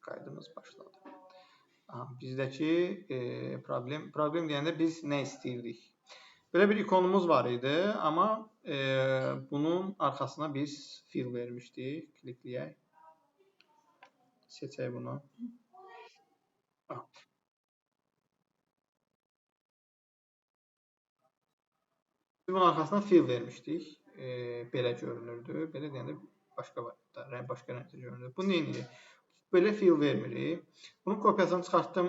Qaydımız başladı. Bizdəki problem deyəndə biz nə istəyirdik? Belə bir ikonumuz var idi, amma bunun arxasına biz fill vermişdik. Klikləyək. Seçək bunu. Biz bunun arxasına fill vermişdik. Belə görünürdü. Belə deyəndə başqa rəngdə görünürdü. Bu nə edir? Belə fill vermirik. Bunun kopyasını çıxartdım,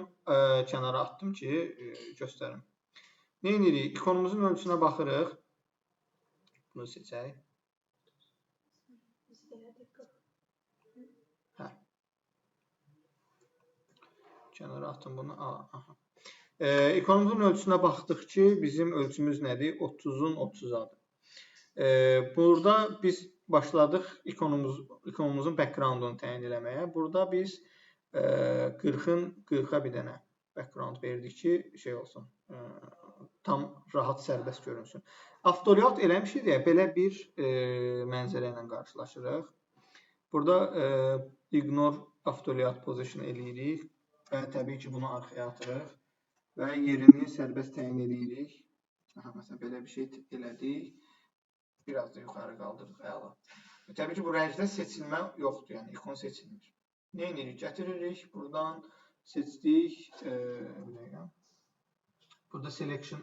kənara atdım ki, göstərim. Nə edirik? İkonumuzun ölçüsünə baxırıq. Bunu seçək. Kənara atdım bunu. İkonumuzun ölçüsünə baxdıq ki, bizim ölçümüz nədir? 30-un 30-adır. Burada biz başladıq ikonumuzun backgroundunu təyin eləməyə. Burada biz 40-ın 40-a bir dənə background verdik ki, şey olsun, tam rahat sərbəst görünsün. Avtolayout eləmişik deyə belə bir mənzərə ilə qarşılaşırıq. Burada ignore avtolayout position eləyirik və təbii ki, bunu arxaya atırıq və yerini sərbəst təyin eləyirik. Məsələn, belə bir şey elədik. Biraz da yuxarı qaldırıq, əla. Təbii ki, bu rəngdə seçilmə yoxdur, yəni ikon seçilmir. Nə edirik? Gətiririk, buradan seçdik. Burada selection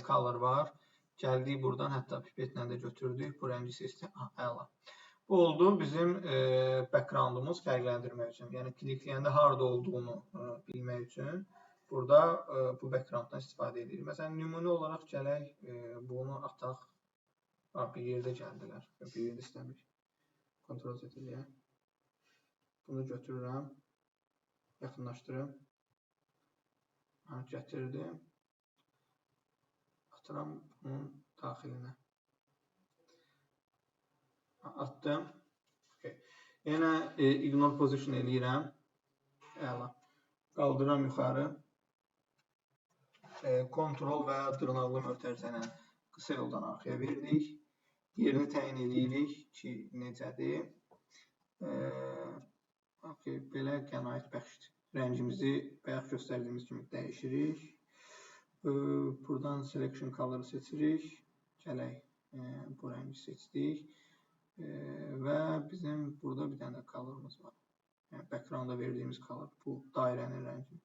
color var. Gəldik buradan, hətta pipetlə də götürdük. Bu rəngi seçdik. Əla. Bu oldu bizim backgroundumuz fərqləndirmək üçün. Yəni, klikləyəndə harada olduğunu bilmək üçün burada bu backgrounddan istifadə edirik. Məsələn, nümunə olaraq gələk, bunu ataq. Bir yerdə gəldilər. Bir yerdə istəmir. Kontrol Z eləyək. Bunu götürürəm. Yaxınlaşdırım. Gətirdim. Atıram bunun daxilinə. Atdım. Yenə ignore position eləyirəm. Əla. Qaldıram yuxarı. Kontrol və dırnaqlı mötərizə ilə qısa yoldan arxaya verdik. Yerini təyin eləyirik ki, necədir. Belə qənaət bəxşdir. Rəngimizi bayaq göstərdiyimiz kimi dəyişirik. Buradan selection color seçirik. Gələk, bu rəngi seçdik. Və bizim burada bir dənə colorımız var. Yəni, backgroundda verdiyimiz color bu dairənin rəngi.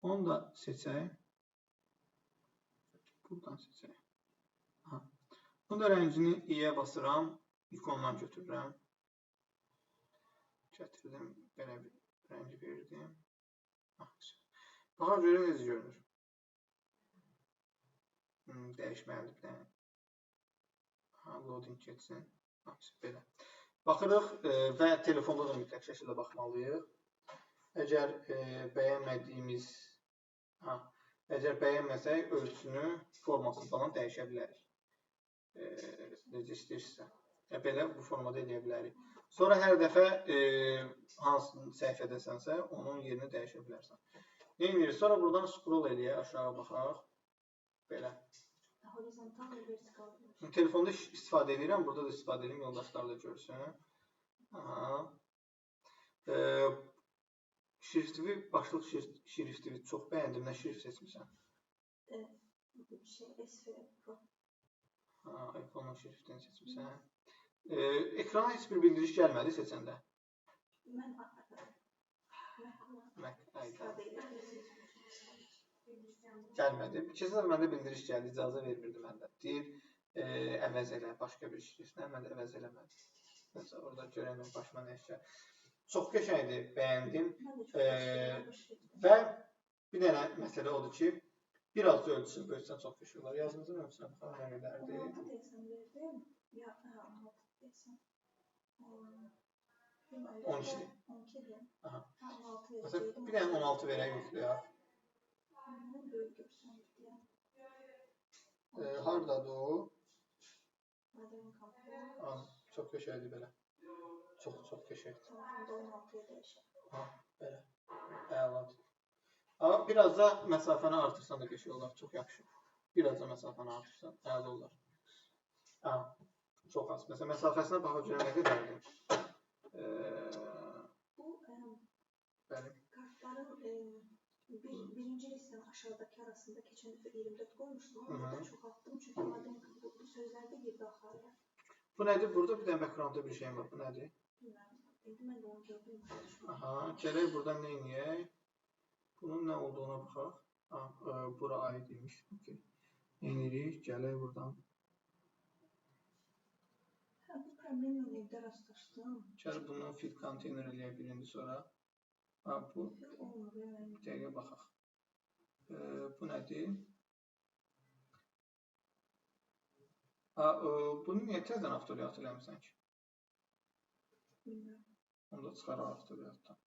Onu da seçək. Buradan seçək. Bunda rəngini i-yə basıram. İkondan götürürəm. Gətirdim. Belə bir rəngi verdim. Baxa görə necə görünür? Dəyişməlidir bir dənə. Loading keçsin. Belə. Baxırıq və telefonda da mütləq şəkildə baxmalıyıq. Əgər bəyənməsək, ölçüsünü, formasını falan dəyişə bilərik. Necə istəyirsə. Belə bu formada eləyə bilərik. Sonra hər dəfə hansı səhifədəsənsə, onun yerini dəyişə bilərsən. Nə edirik? Sonra buradan scroll eləyək, aşağı baxaq. Belə. Telefonda istifadə edirəm, burada da istifadə edirəm, yoldaşlar da görsün. Şriftivi, başlıq şriftivi çox bəyəndim. Nə şrift seçmişsən? iPhone-un şriftini seçmişsən. Ekrana heç bir bildiriş gəlmədi seçəndə. Gəlmədi. Keçən məndə bildiriş gəldi, icazə vermirdi məndə. Deyir, əvəz elə, başqa bir şriftlə, mən də əvəz eləmədim. Mesela orada görəməm, başıma nə işə. Çox qəşəngdir, bəyəndim. Və bir dənə məsələ odur ki, biraz da ölçüsünü böyütsən çox qəşəng olar. Yazımızın ölçüsünə baxan nə qədərdir? 12-dir. Məsələn, bir dənə 16 verək yoxlayaq. Haradadır o? Çox qəşəngdir belə. Çox qəşəngdir. Belə. Əladır. Amma biraz da məsafəni artırsan da qəşəng olar. Çox yaxşı. Biraz da məsafəni artırsan əla olar. Çox az. Məsələn, məsafəsinə baxıb görək nə qədərdir. Belə. Birinci listenin aşağıdaki arasında geçen dəfə 24 qoymuşdum ama burada çoxaltdım çünkü madem bu sözlerde girdi axarıya. Bu nədir? Burada bir dənə backgroundda bir şey var. Bu nədir? Bilmiyorum. Ben de onu gördüm. Aha, gələk buradan nə edək? Bunun nə olduğuna baxaq. Bura aid imiş. Okay. Nə edirik? Gələk buradan. Bu problemlə evdə rastlaşdım. Gəl bunu fit konteyner eləyə birinci sonra. Bu bir dəqiqə baxaq. Bu nədir? Bunu niyə təzdən avtoriyyat eləmirsən ki? Bilmiyorum. Onu da çıxaraq avtoriyyatdan.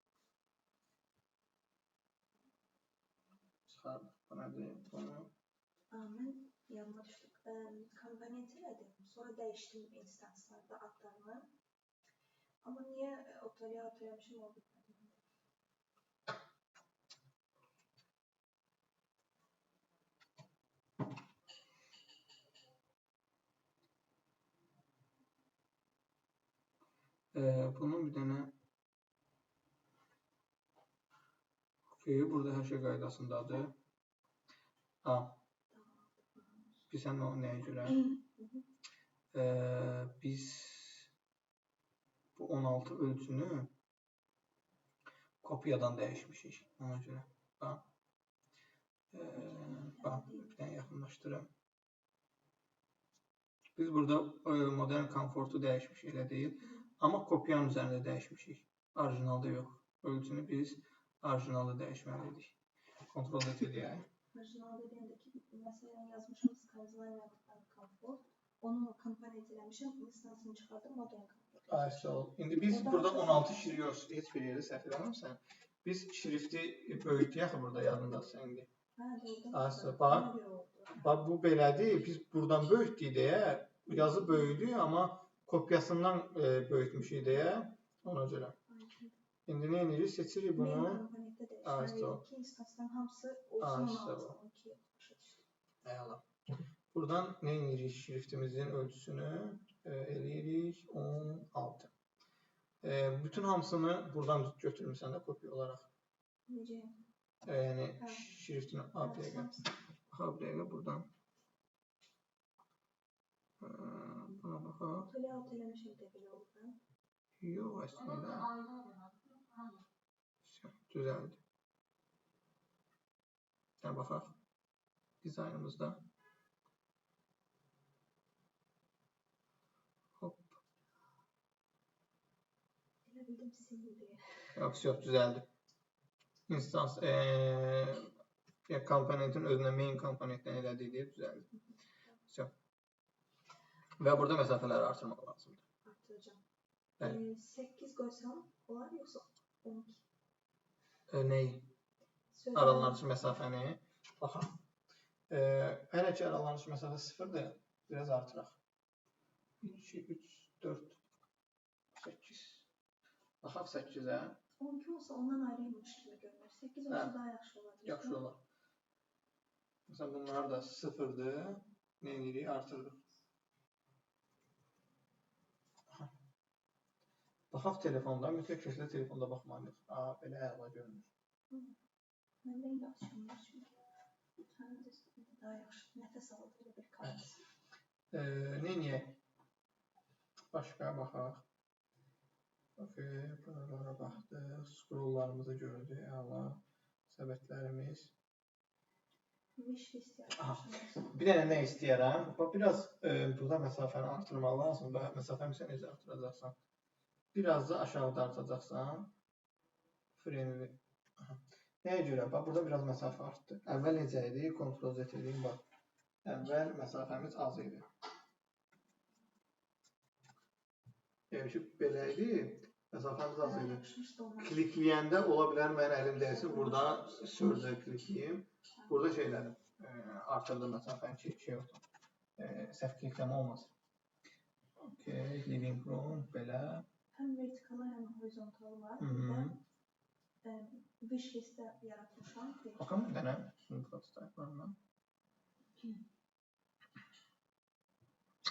Çıxarıq. Bu nədir? Bunu... Mən yanıma düşdüm. Komponent elədim. Sonra dəyişdim instanslarda adlarını. Ama niyə avtoriyyat eləmişim o bilmədim. Bunun bir dənə burada hər şey qaydasındadır. Bilsən o nəyə görə? Biz bu 16 ölçünü kopyadan dəyişmişik. Ona görə. Bir dənə yaxınlaşdırım. Biz burada modern komfortu dəyişmişik, elə deyil. Amma kopyanın üzərində dəyişmişik. Orijinalda yox. Ölçünü biz orijinalda dəyişməliydik. Kontrol edək. Orijinalda deyəndəki, məsələn, yazmışım Skandinaviya komfort. Onu komponent eləmişim, instansını çıxardım, modern komfort. Sağ ol. İndi biz burada 16 şrif heç bir yerdə səhv eləmirsən. Biz şrifti böyütdük burada yadındasın indi. Bax bu belədir. Biz buradan böyütdük deyə yazı böyüdü, amma kopyasından böyütmüşük deyə ona görə. İndi nə edirik? Seçirik bunu. İki instansların hamısı olsun 16. Buradan nə edirik? Şriftimizin ölçüsünü eləyirik 16. Bütün hamısını buradan götürmüsən də kopya olaraq. Necə? Yəni şriftini AP'yə buradan. Buna baxaq. Layout eləmişim də belə olur. Yox, əslində. Düzəldi. Gəl baxaq. Dizaynımızda. Hop. Elə bildim sildi. Yox, düzəldi. İnstans komponentin özünə main komponentdən elədiyi deyə düzəldi. Və burada məsafələri artırmaq lazımdır. Artıracağım. 8 qoysam olar yoxsa 12? Nəyi? Aralanışı məsafəni. Baxaq. Hələ ki aralanışı məsafə 0-dır. Biraz artıraq. 2, 3, 4, 8. Baxaq 8-ə. 12 olsa ondan ayrıymış kimi görünür. 8 olsa daha yaxşı olar. Yaxşı olar. Məsələn bunlar da 0-dır. Nə edirik? Artırırıq. Baxaq telefonda, mütləq şəkildə telefonda baxmalıyıq. Belə əla görünür. Məndə indi açılmış çünki. Daha yaxşı. Nəfəs alır bir kalması. Nə edək? Başqa baxaq. Buralara baxdıq. Scrolllarımızı gördük. Əla. Səbətlərimiz. Bir dənə nə istəyərəm? Biraz burada məsafəni artırmaq lazımdır. Məsafəmi necə artıracaqsan? Biraz da aşağıda artacaqsan. Frame. Nəyə görə? Bax, burada biraz məsafə artdı. Əvvəl necə idi? Ctrl Z edeyim, bax. Əvvəl məsafəmiz az idi. Yəni ki, belə idi. Məsafəmiz az idi. Klikləyəndə ola bilər, mən əlim dəysin. Burada sözdə klikləyim. Burada şeylərim. Artırdı məsafəni ki, şey yoxdur. Səhv klikləmə olmaz. Okay, living room, belə. Həm vertikala, həm horizontalı var. Wish listə yaratmışam. Baxın, bir dənə. Prototype'larından.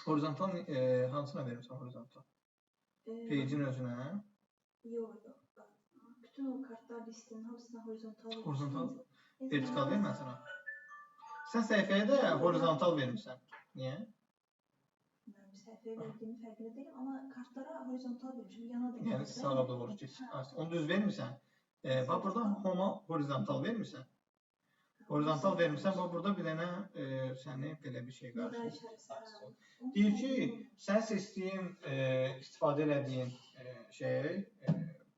Horizontal hansına verirsən horizontal? Page'in özünə? Yox. Bütün o kartlar listinin hamısına horizontal. Horizontal. Vertikal verməsən ha. Sən səhifəyə də horizontal vermirsən. Niyə? Mən səhifəyə verdiyimi fərqində deyiləm, amma kartlara horizontal vermişim, yana da Yəni sağa doğru keç. Onu düz vermirsən. Bax burada homa horizontal vermirsən. Horizontal vermirsən, bax burada bir dənə səni belə bir şey qarşılayır. Deyir ki, sən seçdiyin, istifadə elədiyin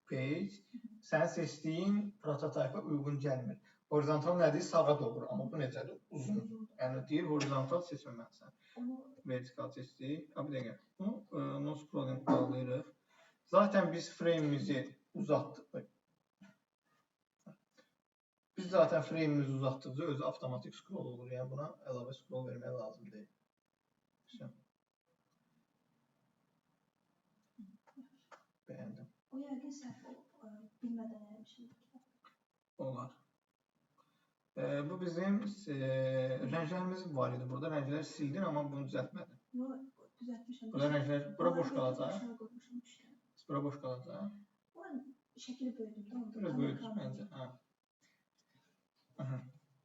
page, sən seçdiyin prototipə uyğun gəlmir. Horizontal nədir? Sağa doğru, amma bu necədir? Uzun. Yəni deyir, horizontal seçməməlisən. Vertikal seçdik. Bir dəqiqə. Bunu no scrolling bağlayırıq. Zaten biz frame'imizi uzatdıq. Biz zaten frame'imizi uzatdıqca özü avtomatik scroll olur. Yəni buna əlavə scroll vermək lazım deyil. Bəyəndim. O yəqin səhv olub, bilmədən eləmişim. Olar. Bu bizim rənglərimiz var idi. Burada rəngləri sildin, amma bunu düzəltmədin. Yox, düzəltmişəm. Burada rənglər, bura boş qalacaq. Bura boş qalacaq. Buranın şəkili böyüdüm. Biraz böyüdür məncə.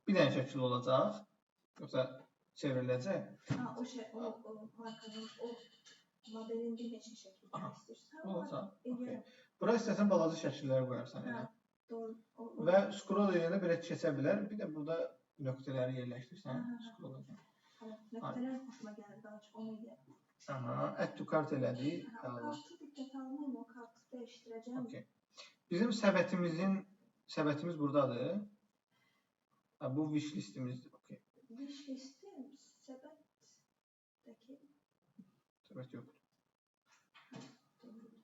Bir dənə şəkil olacaq. Yoxsa çevriləcək. O markanın, o modelin bir neçə şəkil istəyirsən. Olacaq. Bura istəsən balaca şəkillər qoyarsan. Doğru. Və scroll edəndə belə keçə bilər. Bir də burada nöqtələri yerləşdirsən. Scroll edəndə. Nöqtələr xoşuma gəlir, daha çox onu eləyəm. Add to cart elədik. Kartı diqqət almayayım, o kartı dəyişdirəcəm. Bizim səbətimiz buradadır. Bu wish listimizdir. Wish listim səbətdəki? Səbət yoxdur.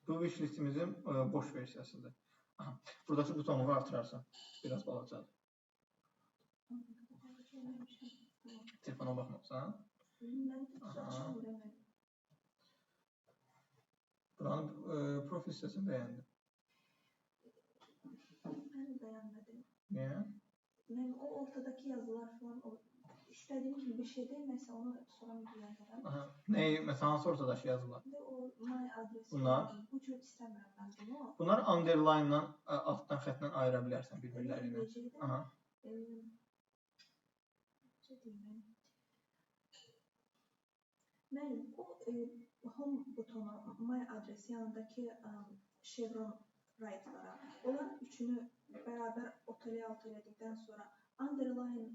Bu wish listimizin boş versiyasıdır. Buradakı butonu artırarsan. Biraz balacadır. Telefona baxmaqsan. Buranın profil hissəsini bəyəndim. Mən bəyənmədim. Niyə? Mən o ortadakı yazılar falan, istədiyim kimi bir şey deyilməsə onu sonra müdürləndirəm. Nəyi? Məsələn, hansı ortadakı yazılar? O my adresi. Bunlar? Bu cür istəmirəm mən bunu. Bunlar underline-la, altdan xətlə ayıra bilərsən bir-birlərinə. Mənim o home butonu, my adresi yanındakı chevron right-lara, onların üçünü bərabər alt elədikdən sonra underline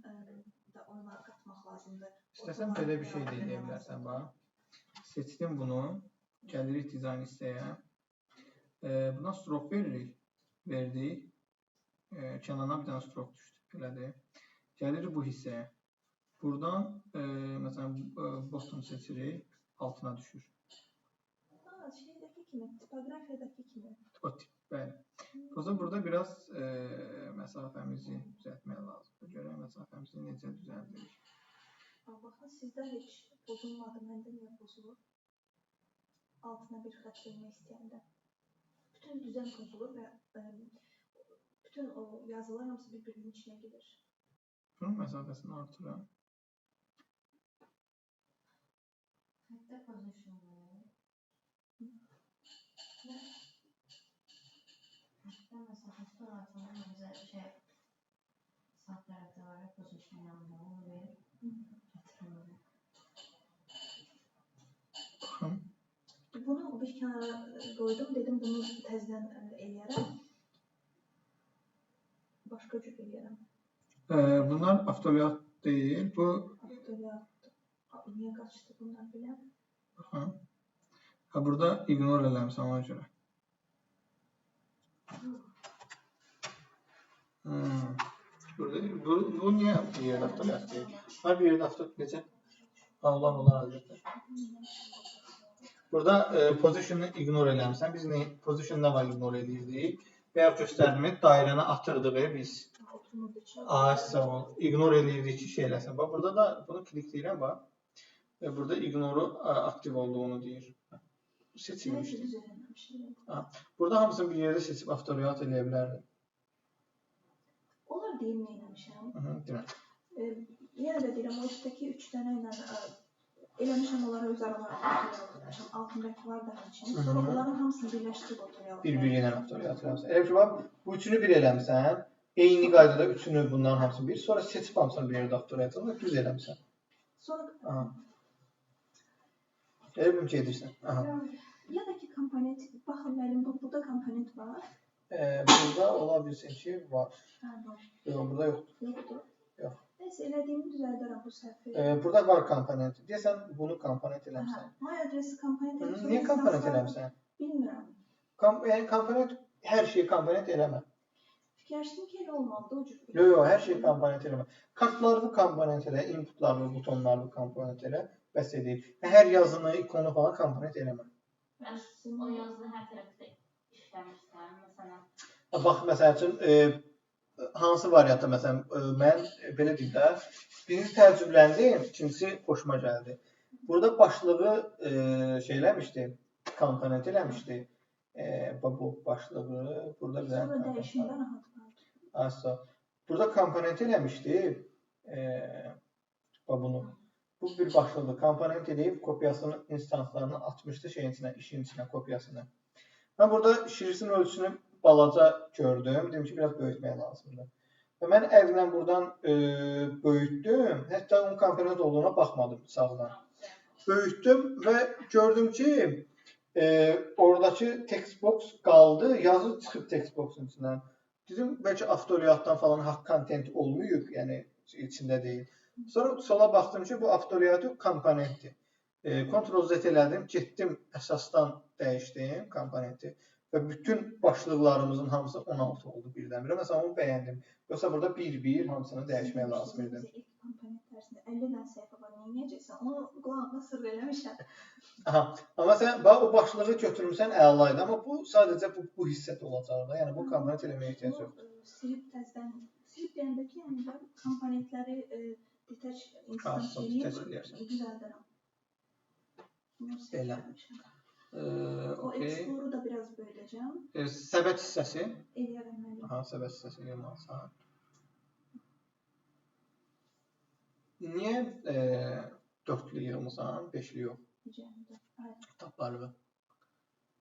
da onları qatmaq lazımdır. İstəsən belə bir şey də eləyə bilərsən, bax. Seçdim bunu, gəlirik dizayn hissəyə. Buna stroke veririk, verdik. Kənarına bir dənə stroke düşdü, belədir. Gəlirik bu hissəyə. Buradan, məsələn, bottom seçirik, altına düşür. Şeydəki kimi, tipografiyadakı kimi. Tipotip, bəli. Burada biraz məsafəmizi düzəltmək lazımdır. Görək məsafəmizi necə düzəldirik. Baxın, sizdə heç pozulmadı, məndə niyə pozulur? Altına bir xət vermək istəyəndə. Bütün düzən pozulur və bütün o yazılar hamısı bir-birinin içinə gedir. Bunun məsafəsini artırıram. Xəttə pozisyonları. Xəttə məsafəsi artırılır, bizə sağ tərəfdə var, pozisyon yanında onu verir. Bunu bir kənara qoydum, dedim bunu təzdən eləyərəm. Başqa cür eləyərəm. Bunlar avtolyat deyil, bu... Avtolyat. Niyə qaçdı bunlar belə? Burada ignore eləmişəm ona görə. Bu niyə bir yerdə avtolyat deyil? Var bir yerdə avtolyat necə? Onlar hazırdır. Burada positionu ignore eləmişəm. Biz positionu nə var ignore edirdik? Və ya göstərdimi dairəni atırdıq biz. İgnore edirdik ki, şey eləsin. Burada da bunu klikləyirəm, bax. Və burada ignore aktiv olduğunu deyir. Seçilmişdir. Burada hamısını bir yerdə seçib avtolyat eləyə bilərdim. Onlar deyim nə eləmişəm? Demək. Yenə də deyirəm, o üstdəki 3 dənə ilə eləmişəm, onlara öz aralarında avtolyat. Altındakı var da həmçinin. Sonra onların hamısını birləşdirib avtolyat. Bir-bir yenə avtolyat eləmişsən. Elə ki, bax, bu üçünü bir eləmişsən. Eyni qaydada üçünü bunların hamısını bir. Sonra seçib hamısını bir yerdə aktorayacaq və düz eləmişsən. Sonra Aha. Elə bilmə ki, edirsən. Aha. ya da ki komponent, baxın müəllim, burada komponent var. Burada ola bilsin ki, var. Hə, var. Yox, burada yoxdur. Yoxdur. Yox. Nəysə, elədiyimi düzəldərəm bu səhvi. Burada var komponent. Deyəsən bunu komponent eləmişsən. My adresi komponent eləmişəm. Niyə komponent eləmişsən? Bilmirəm. Yəni komponent, hər şeyi komponent eləmə. Fikirləşdim ki, elə olmalıdır o cür. Yox, hər şeyi komponent eləmə. Kartlarını komponent elə, inputlarını, butonlarını komponent elə, bəs edeyim. Hər yazını, ikonu falan komponent eləmə. O yazını hər tərəfdə işləmişsən, məsələn. Bax, məsəl üçün, hansı variantda, məsələn, mən belə deyim də, birinci təəccübləndim, ikincisi xoşuma gəldi. Burada başlığı şey eləmişdi, komponent eləmişdi. Bu başlığı, burada bir dənə Sonra dəyişimdə rahat qaldı. Asla. Burada komponent eləmişdi, bunu. Bu bir başlığı komponent eləyib kopyasını, instanslarını atmışdı şeyin içinə, işin içinə kopyasını. Mən burada şriftin ölçüsünü balaca gördüm. Dedim ki, biraz böyütmək lazımdır. Və mən əvvələn buradan böyütdüm. Hətta onun komponent olduğuna baxmadım sağdan. Böyütdüm və gördüm ki, oradakı text box qaldı. Yazı çıxıb text boxun içindən. Dedim, bəlkə avtoriyatdan falan haqq content olmayıb, yəni içində deyil. Sonra sola baxdım ki, bu avtoriyatı komponentdir. Ctrl-Z elədim, getdim əsasdan dəyişdim komponenti və bütün başlıqlarımızın hamısı 16 oldu birdən-birə. Məsələn, onu bəyəndim. Yoxsa burada 1-1 hamısını dəyişmək lazım idi. İlk komponent dərsində 50 dənə səhifə var, neyəcəksən? Onu qulağına sırr eləmişəm. Aha, amma sən o başlığı götürmüsən əlaydı, amma bu sadəcə bu hissədə olacaq da. Yəni bu komponent eləməyə ehtiyac yoxdur. Silib təzədən, silib deyəndə ki, yəni mən komponentləri detach instance eləyib düzəldərəm. Belə. O Explorer-u da biraz böyüdəcəm. Səbət hissəsi. Eləyərəm mən. Aha, səbət hissəsi yığmalısan. Niyə 4-lü yığmısan, 5-li yox? Taplarlı.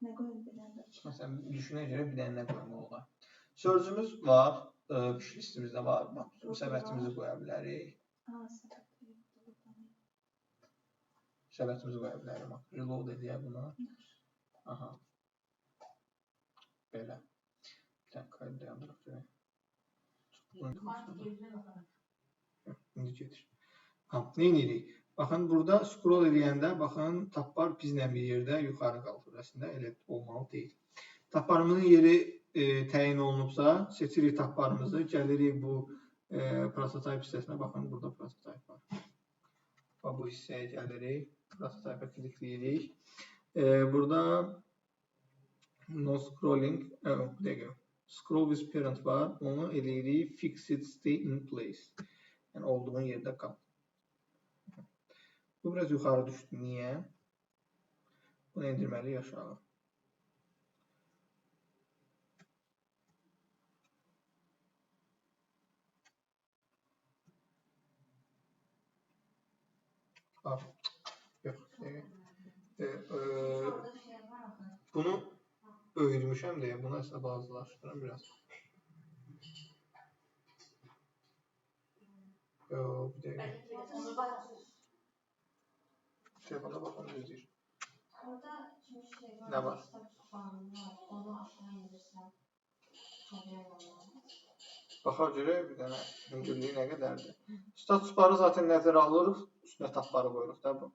Nə qoyun biləndə? Məsələn, düşünə görə bir dənə nə qoymaq olar. Sözcüğümüz var, wish listimizdə var. Bu səbətimizi qoya bilərik. Səbətimizi qoya bilərik. Reload edək buna. Aha. Belə. Bir dənə qayda dayandıraq görək. İndi gedir. Nə edirik? Baxın, burada scroll edəndə, baxın, tapbar bizlə bir yerdə yuxarı qalır. Əslində, elə olmalı deyil. Tapbarımızın yeri təyin olunubsa, seçirik tapbarımızı, gəlirik bu prototype hissəsinə. Baxın, burada prototype var. Bu hissəyə gəlirik, prototype-a klikləyirik. Burada no scrolling, scroll with parent var. Onu eləyirik, fixed stay in place. Yəni, olduğun yerdə qal. Bu biraz yuxarı düşdü. Niyə? Bunu endirməliyik aşağı. Yox. Bunu böyüdmüşəm deyə, bunu əslində bazılaşdıram biraz. Yox, bir dəqiqə. Telefonda baxın, düzdür. Nə var? Baxa görə bir dənə hündürlüyü nə qədərdir. Status barı zaten nəzərə alırıq, üstünə tapbarı qoyuruq da bu.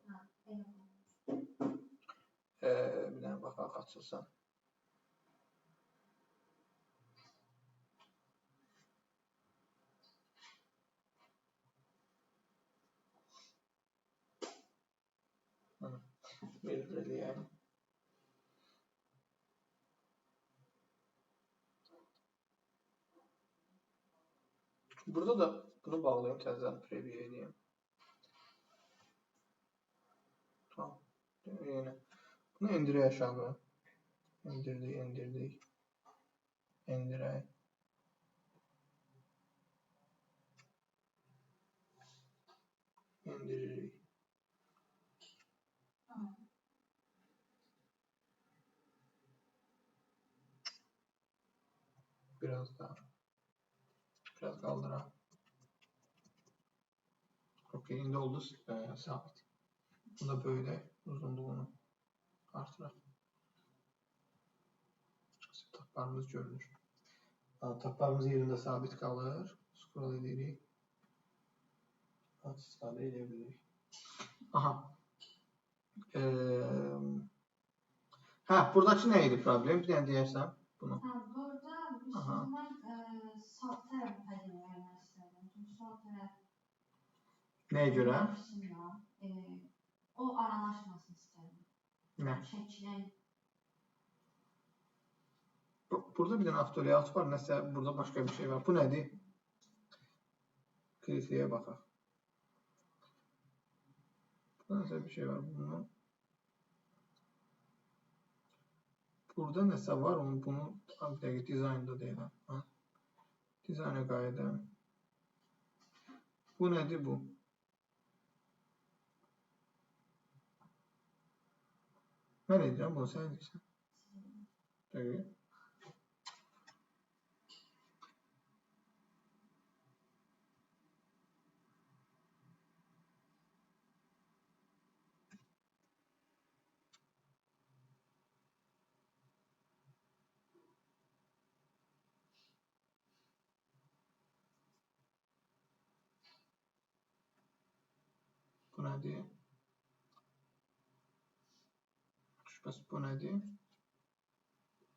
Bir dənə baxaq açılsan. Belirləyəm. Burada da bunu bağlayayım, təzədən preview edeyim. Tamam. Yine. Bunu indirək aşağı. İndirdik. İndirək. İndiririk. Biraz daha. Biraz qaldıram. Okey, indi oldu sabit. Bunu da böylək, uzunluğunu artıraq. Taplarımız görünür. Taplarımız yerində sabit qalır. Scroll edirik. İstifadə edə bilirik. Aha. Buradakı nə idi problem? Bir dənə deyərsən bunu. Burada bir mən sağ tərəf padding vermək istədim. Çünki sol tərəf Nəyə görə? O aralaşmasını istədim. Nə? Şəklin. Burada bir dənə avto-layout var. Nəsə burada başqa bir şey var. Bu nədir? Klikliyə baxaq. Burada nəsə bir şey var. Burada nəsə var. Bunu bir dəqiqə dizaynda deyiləm. Dizayna qayıdım. Bu nədir bu? Mən edəcəm, bunu sən edirsən. Dəqiq. Bu nədir? Bəs bu nədir?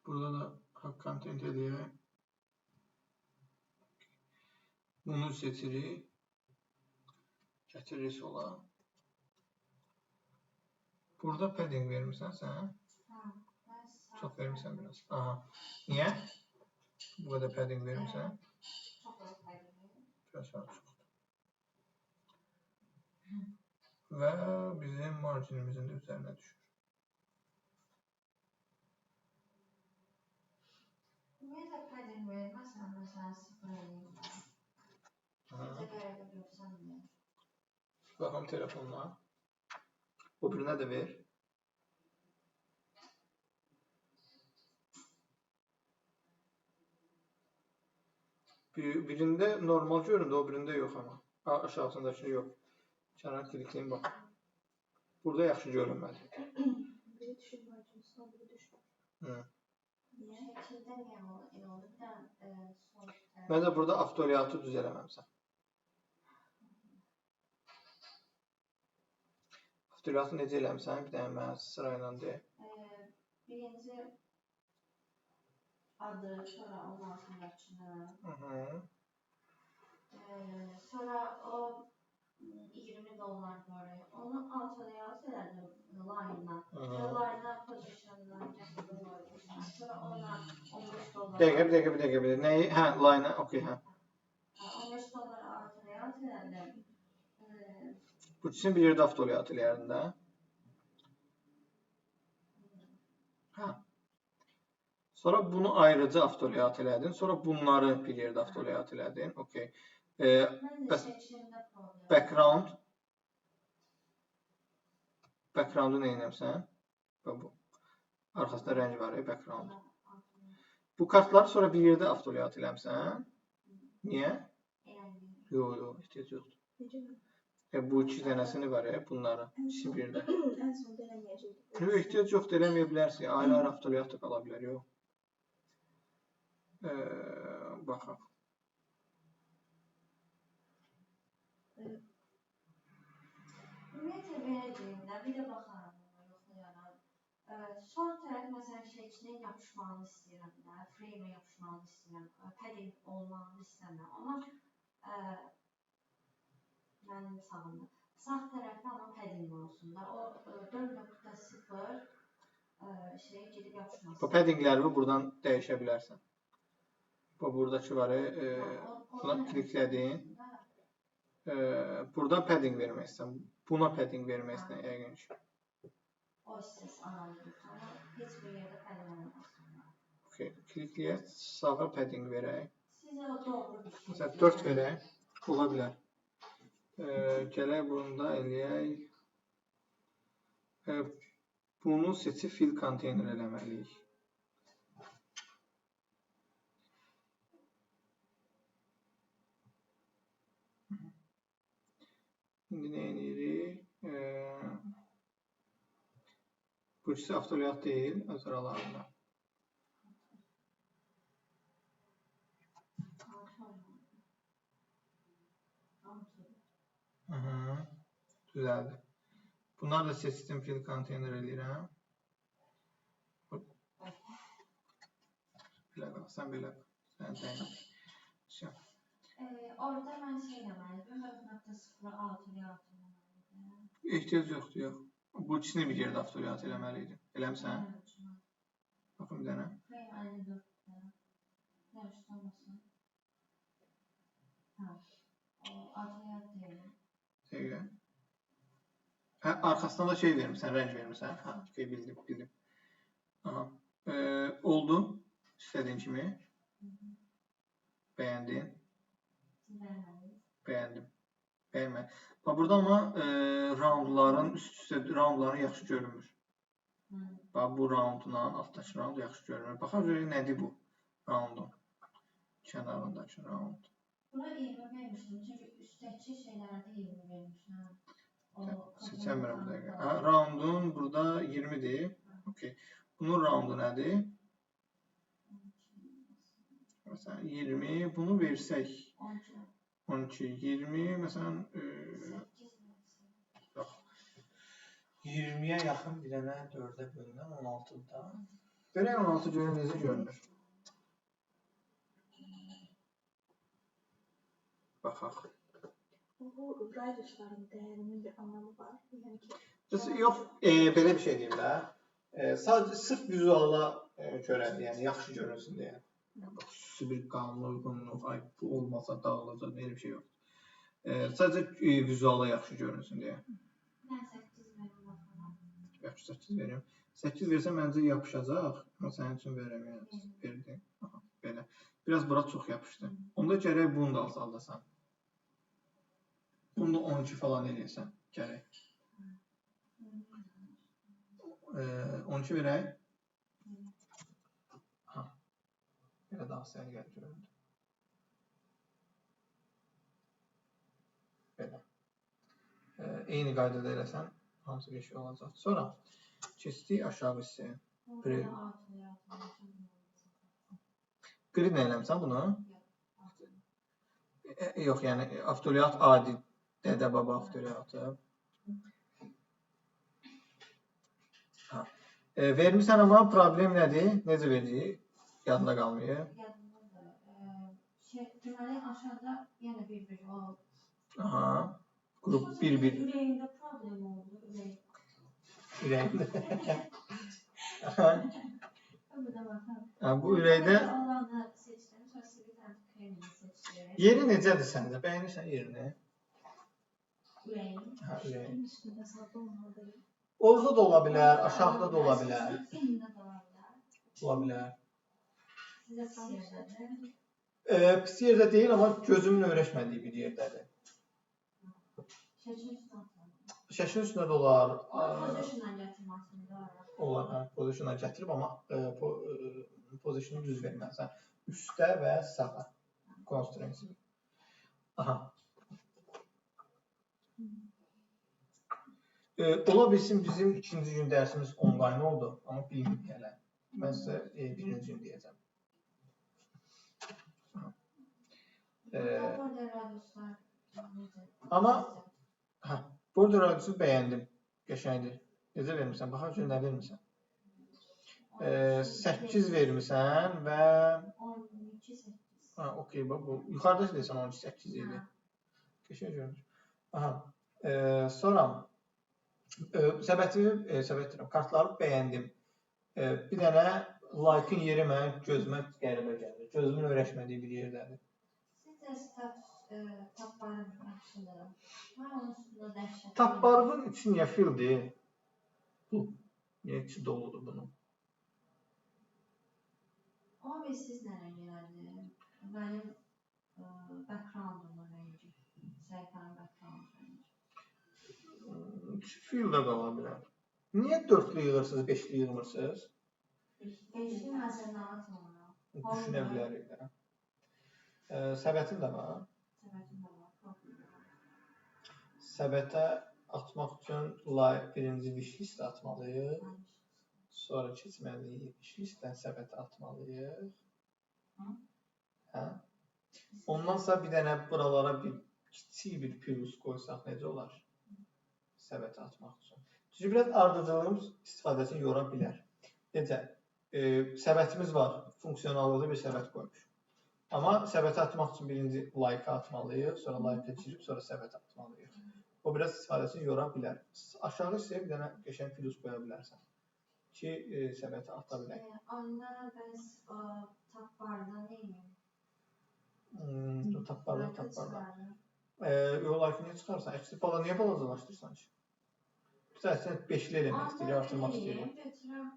Burada da content eləyək. Bunu seçirik. Gətiririk sola. Burada padding vermirsən sən? Çox vermirsən biraz. Aha. Niyə? Bu qədər padding vermirsən? Biraz çox. Və bizim marginimizin də üzərinə düşür. Ümumiyyətlə padding verməsən, məsələn, 0 eləyirlər. Necə qəribə görsən ver. Baxım telefonla. O birinə də ver. Birində normal göründü, o birində yox amma. Aşağısındakı yox. Kənar klikliyim bax. Burada yaxşı görünmədi. Biri düşür marginsına, biri düşür. Niyə? Şəkildə niyə oldu? Sol tərəf. Məncə burada avto-layoutu düz eləməmsən. Avto-layoutu necə eləmsən? Bir dənə mənə sırayla deyək. Birinci adı, sonra onun altındakını. Sonra o $20 var. Onu auto-layout elədim line-la. Line-la position-la gətirdim qoymuşlar. Sonra ona $15. Bir dəqiqə. Nəyi? Line-a, okey, $15 auto-layout elədim. Bu üçün bir yerdə avto-layout eləyərdin də. Sonra bunu ayrıca avto-layout elədin. Sonra bunları bir yerdə avto-layout elədin. Okey. Background. Background-u nə edəmsən? Bu. Arxasında rəng var, background. Bu kartları sonra bir yerdə avto-layout eləmsən. Niyə? Yox, ehtiyac yoxdur. Necə? Bu iki dənəsini var, bunları. İkisi bir yerdə. Ən sonda eləməyəcəkdik. Yox, ehtiyac yoxdur, eləməyə bilərsən. Ayrı-ayrı avto-layout da qala bilər, yox. Baxaq. Ümumiyyətlə verəcəyim də, bir də baxaram, yoxlayarım. Sol tərəf, məsələn, şəklinin yapışmağını istəyirəm də, frame-ə yapışmağını istəyirəm, padding olmağını istəmirəm. Amma mənim sağımda. Sağ tərəfdə amma padding olsun da. O 4.0 şeyə gedib yapışmasın. Bu paddingləri buradan dəyişə bilərsən. Bu buradakı var, buna kliklədin. Burada padding vermək istəyirəm. Buna padding vermək istəyirəm, yəqin ki. O istəsə analitik, amma heç bir yerdə padding olmasın. Okey, klikləyək, sağa padding verək. Sizə o doğru bir şey. Məsələn, 4 verək, ola bilər. Gələk bunda eləyək. Bunu seçib fill konteyner eləməliyik. İndi nə edirik? Bu ikisi avtoliat deyil, öz aralarında. Düzəldi. Bunlar da seçdim field konteyner eləyirəm. Belə qal, sən belə qal. Sən təyin. Orada mən şey eləməliydim, 4.0 Ehtiyac yoxdur, yox. Bu ikisini bir yerdə avtoliat eləməliydim. Eləmsən? Baxın bir dənə. Dəqiqə. Arxasından da şey vermişsən, rəng vermişsən. Bildim. Aha. Oldu. İstədiyin kimi. Bəyəndin. Bəyəndim. Bəyənmə. Burada amma roundların üst-üstə roundları yaxşı görünmür. Bu roundla altdakı round yaxşı görünmür. Baxaq görək nədir bu roundun kənarındakı round. Buna 20 vermişdim, çünki üstdəki şeylərdə 20 vermişdim. Seçəmirəm dəqiqə. Roundun burada 20-dir. Okay. Bunun roundu nədir? Məsələn 20, bunu versək 12, 20, məsələn 20-yə yaxın bir dənə 4-ə bölünən 16-da. Görək 16 görün necə görünür. Baxaq. Bu radiusların dəyərinin bir anlamı var. Yəni ki, yox, belə bir şey deyim də. Sadəcə sırf vizuala görədir, yəni yaxşı görünsün deyə. Xüsusi bir qanuna uyğunluq, bu olmasa dağılacaq, belə bir şey yoxdur. Sadəcə vizuala yaxşı görünsün deyə. Mən 8 verim baxıram. Yaxşı, 8 verim. 8 versə məncə yapışacaq. Amma sənin üçün verəməyəm. Verdim. Belə. Biraz bura çox yapışdı. Onda gərək bunu da azaldasan. Bunu da 12 falan eləyəsən. Gərək. 12 verək. Belə daha səliqəli göründü. Belə. Eyni qaydada eləsən, hamısı bir şey olacaq. Sonra keçdik aşağı hissəyə. Grid nə eləmsən bunu? Yox, yəni avtoliat adi dədə-baba avtoliatı. Vermişsən amma problem nədir? Necə verdik? Yadında qalmayıb. Deməli, aşağıda yenə bir-bir o. Aha. Qrup 1-1. Ürəyində problem oldu. Ürəyində. Bu ürəkdə olanı seçdim, sonra sivit anti-kremini seçdim. Yeri necədir səndə? Bəyənirsən yerini? Ürəyin. Ürəyin. üstündə sağda olmalıdır. Orada da ola bilər, aşağıda da ola bilər. Enində də ola bilər. Ola bilər. Sizə pis yerdədir. Pis yerdə deyil, amma gözümün öyrəşmədiyi bir yerdədir. Şəklin üstündə atılır. Şəklin üstündə də olar. Pozisyondan gətirməsində olar. Pozisyondan gətirib, amma pozisyonu düz verməlisən. Üstə və sağa. Constraints. Aha. Ola bilsin bizim ikinci gün dərsimiz onlayn oldu, amma bilmirik hələ. Mən sizə birinci gün deyəcəm. Amma border radiusu bəyəndim. Qəşəngdir. Necə vermirsən? Baxaq ki, nə vermirsən? 8 vermirsən və 12-8. Okey, bu. Yuxarıda deyirsən 12-8 idi. Qəşəng görünür. Aha. Sonra kartları bəyəndim. Bir dənə like-ın yeri mənim gözümə qəribə gəlir. Gözümün öyrəşmədiyi bir yerdədir. Sizcə tapbarın yaxşıdır. Mən onun üstündə dəhşət. Tapbarın içi niyə fildir? Bu. Niyə içi doludur bunun? Amma biz siz nə rəng elədi? Mənim background-umun rəngi. Səhifənin background rəngi. Fildə qala bilər. Niyə 4-lü yığırsınız, 5-li yığmırsınız? 5-li məsələn atmıram. Düşünə bilərik də. Səbətin də var. Səbətin də var. səbətə atmaq üçün birinci wish listə atmalıyıq. Sonra keçməliyik. Wish listdən səbətə atmalıyıq. Hə? Ondan sonra bir dənə buralara kiçik bir plus qoysaq necə olar? Səbətə atmaq üçün. Çünki biraz ardıcılığımız istifadəsini yora bilər. Necə? Səbətimiz var. Funksionallığı bir səbət qoymuş. Amma səbətə atmaq üçün birinci like atmalıyıq. Sonra like-a girib, sonra səbətə atmalıyıq. O biraz istifadəsini yora bilər. Aşağı isə bir dənə qəşəng plus qoya bilərsən. Ki, səbətə ata bilək. Onda bəs tab barda neyim? Tab barda. Like niyə çıxarsan? Əksli bala niyə balacalaşdırsan ki? Sən 5-li element istəyir, artırmaq istəyir. Götürəm,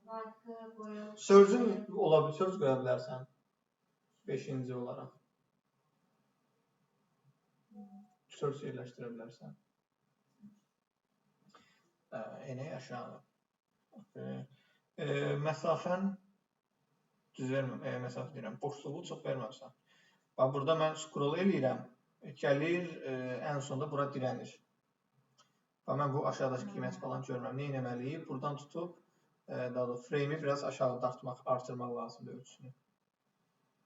like-ı qoyub... Sözün ola bilir, söz qoya bilərsən. 5-ci olaraq. Söz yerləşdirə bilərsən. Enək aşağı. Məsafən düz verməm, məsafə deyirəm, boşluğu çox verməmsən. Bax, burada mən scroll eləyirəm, gəlir, ən sonunda bura dirənir. Bax, mən bu aşağıdakı qiymət falan görməm. Nə etməliyik? Buradan tutub, frame-i biraz aşağı dartmaq, artırmaq lazımdır ölçüsünü.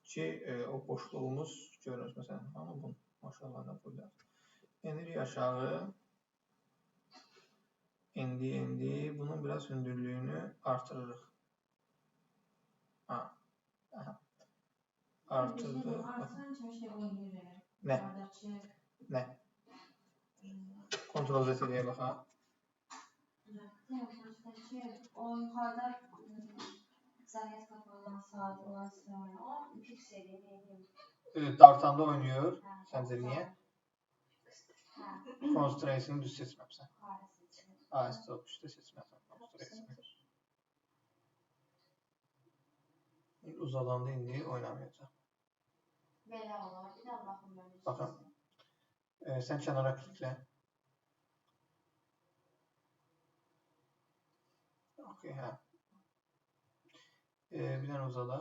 Ki, o boşluğumuz görürüz. Məsələn, amma bunu aşağılarına qoyacaq. Enirik aşağı. İndi bunun biraz hündürlüyünü artırırıq. Artırdı. Artıran kimi şey oynayır. Nə? Nə? Kontrol Z eləyə baxaq. O yuxarıda zəmiyyət qapalı saat olan sırayla o pikseli neyim? Dartanda oynayır. Səncə niyə? Constraintsini düz seçməmsən. AS-63-də seçməsən. Uzadanda indi oynamayacaq. Belə olar. Bir daha baxın böyle. Baxın. Sən kənara kliklə. Okey, hə. Bir dənə uzada.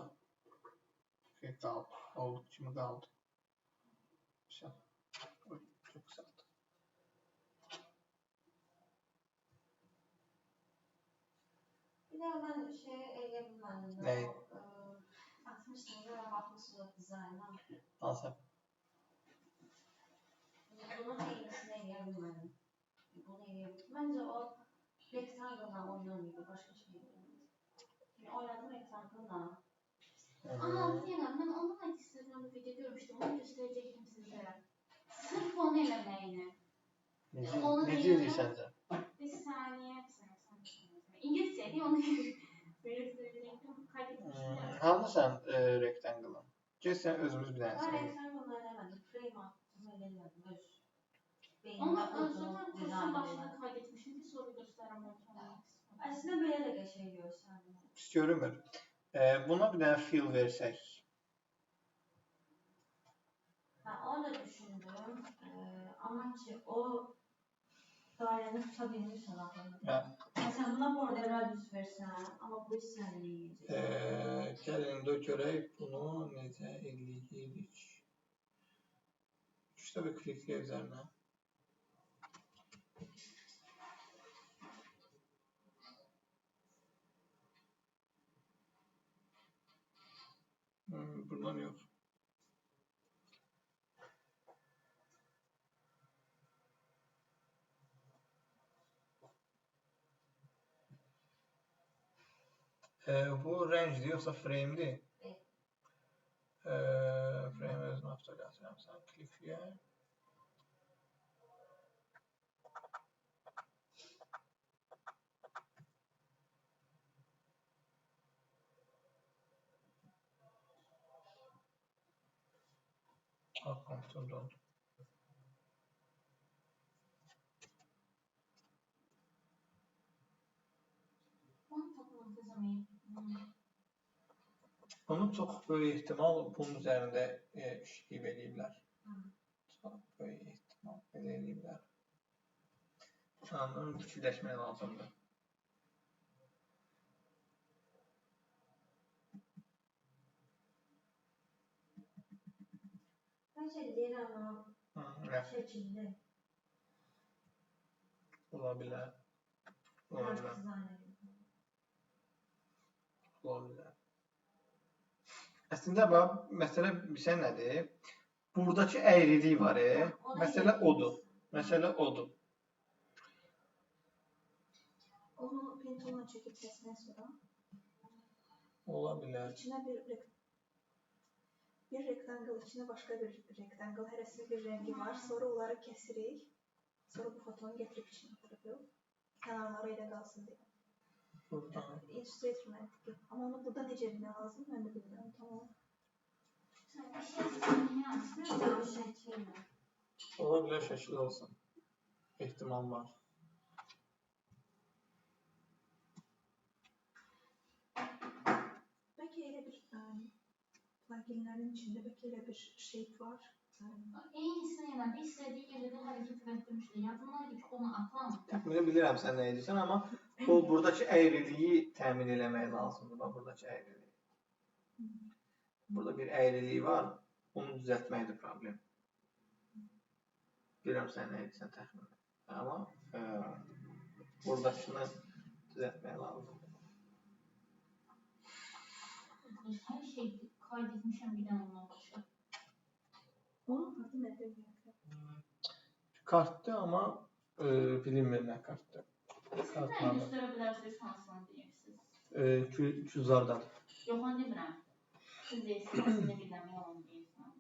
Okey, qaldı. Olduğu kimi qaldı. Çok kısaldı. Bir daha ben şey eleyebilmem. Ne? 60 lira bakmışsınız dizayna. Nasıl? Bunun eğrisini eleyebilmem. Bunu eleyebilmem. Bence o rectangle'la oynamıyordu. Başka şey oynamıyordu. Yani oynadım rectangle'la. Zeynep, ben onunla Instagram'da video görmüştüm. Onu gösterecektim sizlere. Sırf onu elemeyini. Ne diyorsun sence? Bir saniye. İngilizce onu gösterecektim. Kaydetmiştim. Hangi sen rectangle'ın? Ki sen özümüz bir Ben tanesi. rectangle'la elemedim. Frame attım. Elemedim. Onu zaten kursun başına kaydetmişim ki soru gösteremem. Aslında böyle de şey gösterdim. Pis görünmür. Buna bir tane fill versək. Ben onu da düşündüm. Ama ki o dairəni tuta bilmirsən axı. Sən buna border radius versən, amma bu səni yiyəcək. Gəlin də görək bunu necə eləyirik. İşte bir kliklə üzərinə. Buradan yok. Bu range'dir yoxsa frame'dir? Frame özünü avtoqatıram. Sən kliklə. Kompüter dondu. Onu tapmak kızım. Bunu çox böyük ehtimal bunun üzərində işləyib eləyiblər. Çox böyük ehtimal belə eləyiblər. Sanırım fikirləşmək lazımdır. Bence deyirəm o şəkilli. Ola bilər. Ola Biraz bilər. dizayn edin. Ola bilər. Əslində bax, məsələ bilsən nədir? Buradakı əyrilik var, məsələ odur. Məsələ odur. Onu pentolla çəkib kəsdən sonra Ola bilər. içinə bir rektangl, içinə başqa bir rektangl, hərəsinin bir rəngi var. Sonra onları kəsirik. Sonra bu fotonu gətirib içinə qoyuruq. Kənarları elə qalsın deyə. Illustrator məntiqi. Amma onu burada necə bilmək lazım, mən də bilmirəm. Tamam. Sən bir şey istəyirsən, Bir şəkil mi? Ola bilər şəkil olsun. Ehtimal var. Bəlkə elə bir pluginlərin içində bəlkə elə bir shape var. eynisini elədi, istədiyi yerdə də hərəkət etdirmişdi. Yadımdadır ki, onu atam. Təxmini bilirəm sən nə edirsən, amma o buradakı əyriliyi təmin eləmək lazımdır. Bax, buradakı əyriliyi. Burada bir əyriliyi var, onu düzəltməkdir problem. Bilirəm sən nə edirsən təxmini. Amma buradakını düzəltmək lazımdır. Hər şey kayd etmişəm bir dənə ondan başqa. Onun kartı nədir? Kartdır, amma bilinmir nə kartdır. Siz də göstərə bilərsiniz, hansını deyirsiniz? Küzardadır. Yox, onu demirəm. Siz deyirsiniz, hansını bilməmək onu deyirsiniz.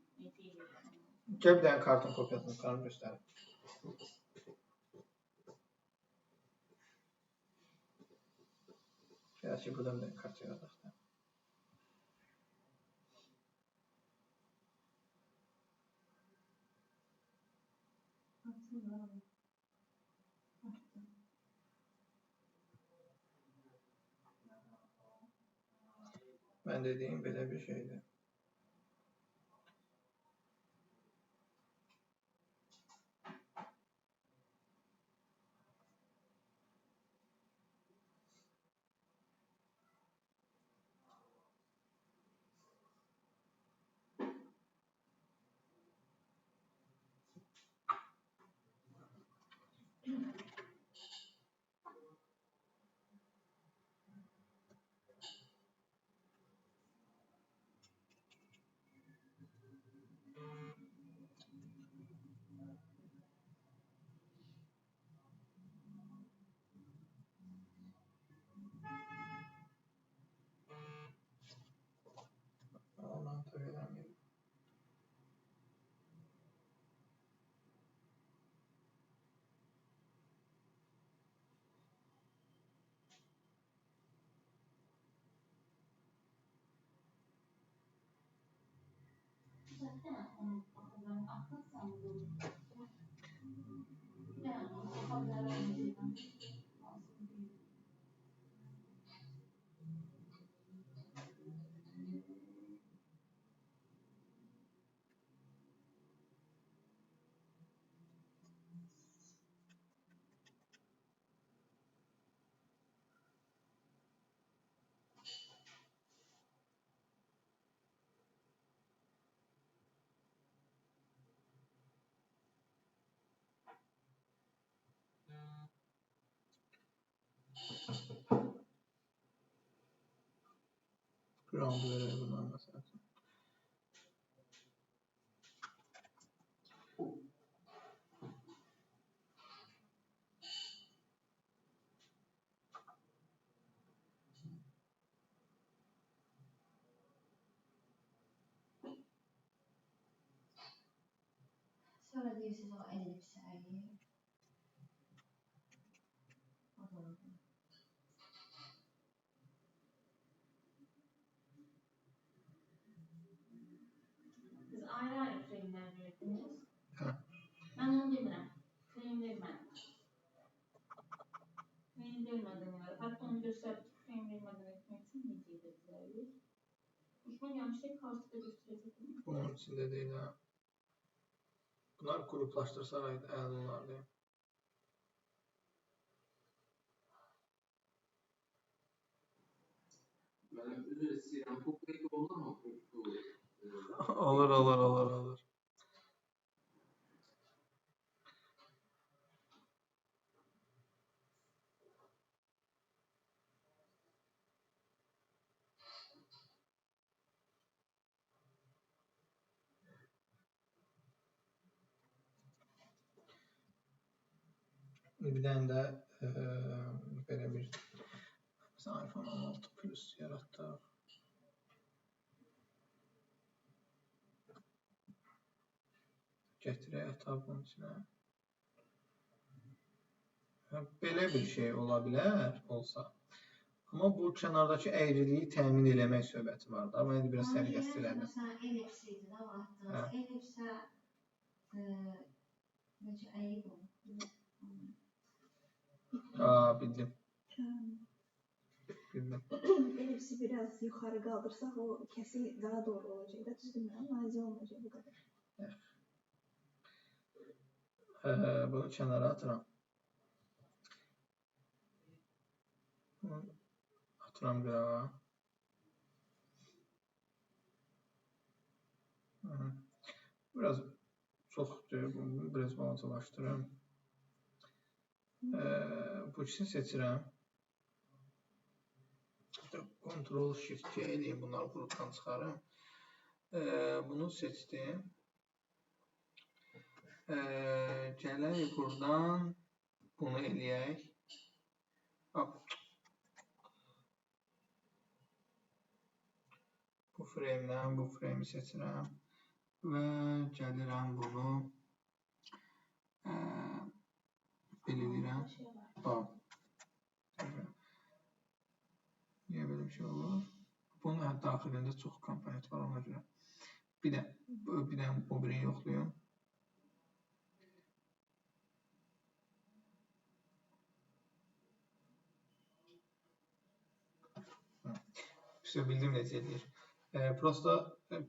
Gəl bir dənə kartın kopyasını çıxarıb göstərim. Gəl ki, buradan bir dənə kart yaradaq da. Mən dediyim belə bir şeydir. Zaten onu bakımdan atlatsam bu. Yani onu yapabilirim. Ground verək bundan məsələn. Sonra deyirsiniz o ellipsəyi. Siz ayrı-ayrı filmlər verdiniz. Hə. Mən onu demirəm. Film vermədim. Film vermədim. Hətta onu göstərdik ki, film vermədən etmək üçün necə edə bilərik. Düşmən yanlışlıqla kartı da göstərəcəkdim. Bunun içində deyil, hə. Bunlar qruplaşdırsaq əla olardı. Mən üzr istəyirəm, bu qeyd olur mu? Olur. Bir dənə də belə bir məsələn, iPhone 16 Plus yaratdıq. Gətirək tabın içinə. Belə bir şey ola bilər, olsa. Amma bu kənardakı əyriliyi təmin eləmək söhbəti var da. Mən biraz səliqəsizlədim. Məsələn, ellipsi idi də o atdığınız. Ellipsə necə əyib olur? Bildim. Ellipsi biraz yuxarı qaldırsaq o kəsik daha doğru olacaq da, düzdür mü? Nazı olmayacaq bu qədər. Bunu kənara atıram. Bunu atıram qırağa. Biraz çoxdur. Bunu biraz balacalaşdırıram. Bu ikisini seçirəm. Ctrl-Shift-C eləyim. Bunları qrupdan çıxarım. Bunu seçdim. Gələk buradan bunu eləyək. Bu frame-dən bu frame-i seçirəm və gəlirəm bunu belə edirəm. Niyə belə bir şey olur? Bunun daxilində çox komponent var ona görə. Bir də o birini yoxlayım. Bildim necə edir. Prosta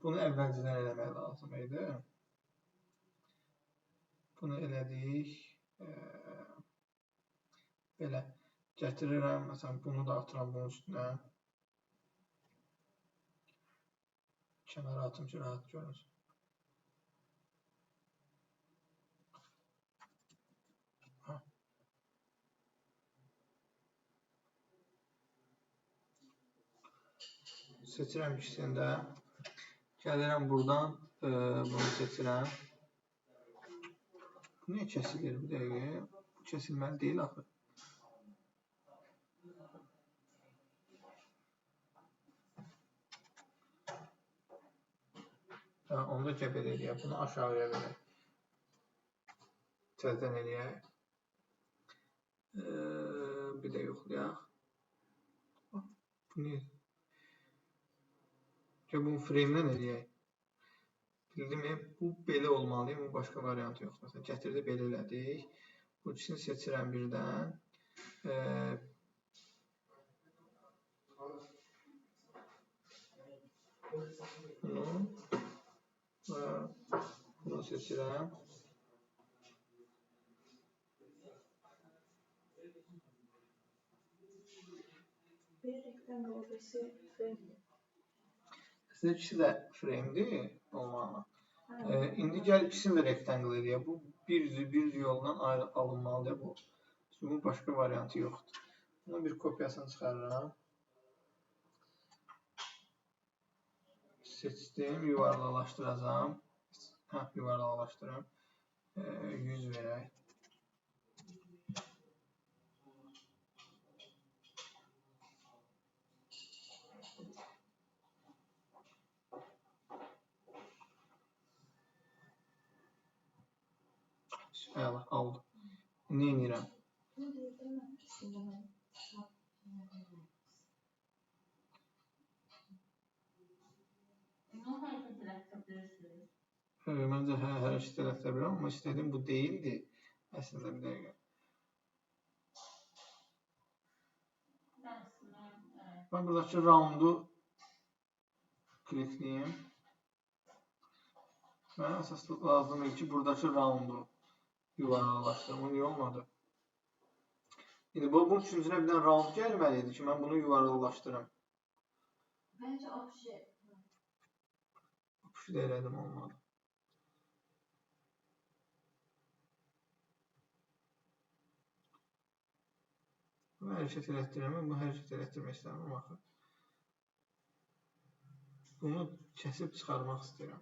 bunu əvvəlcədən eləmək lazım idi. Bunu elədik. Belə gətirirəm. Məsələn, bunu da atıram bunun üstünə. Kənara atım ki, rahat görünsün. Seçirəm ikisini də. Gəlirəm buradan bunu seçirəm. Bu niyə kəsilir bir dəqiqə? Bu kəsilməli deyil axı. Onu da gəbər eləyək. Bunu aşağıya verək. Təzdən eləyək. Bir də yoxlayaq. Bu niyə? Bunu frame-dən eləyək. Bildimi? Bu belə olmalı. Bu başqa variantı yox. Məsələn, gətirdi belə elədik. Bu ikisini seçirəm birdən. Bunu seçirəm. Bir rektangl birisi frame. Əslində ikisi də frame-dir olmalı. İndi gəl ikisini də rektangl eləyək. Bu bir yoldan alınmalıdır bu. Bunun başqa variantı yoxdur. Bunun bir kopyasını çıxarıram. Seçdim, yuvarlalaşdıracağım. Yuvarlalaşdırım. 100 verək. Əla, aldım. Nə edirəm? Bunu deyirəm, ikisində mən. Məncə hərəkət elətdirə bilirəm, amma istədiyim bu deyildi. Əslində bir dəqiqə. Mən buradakı roundu klikləyim. Mənə əsas lazımdır ki, buradakı roundu yuvarlalaşdırım. O niyə olmadı? İndi bunun üçüncünə bir dənə round gəlməliydi ki, mən bunu yuvarlalaşdırım. Bence obje. Obje də elədim, olmadı. Bunu hərəkət elətdirəm, bunu hərəkət elətdirmək istəyirəm axı. Bunu kəsib çıxarmaq istəyirəm.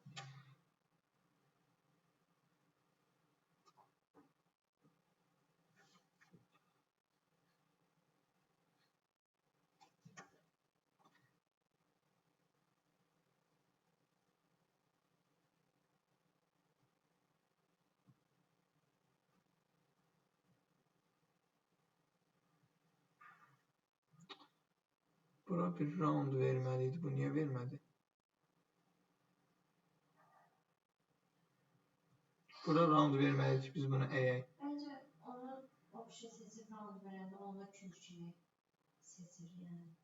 Bura bir round verməliydi. Bu niyə vermədi? Bura round verməliydi. Biz bunu əyək. Bence onu option seçip round verəndə onu üçüncü kimi seçir yani.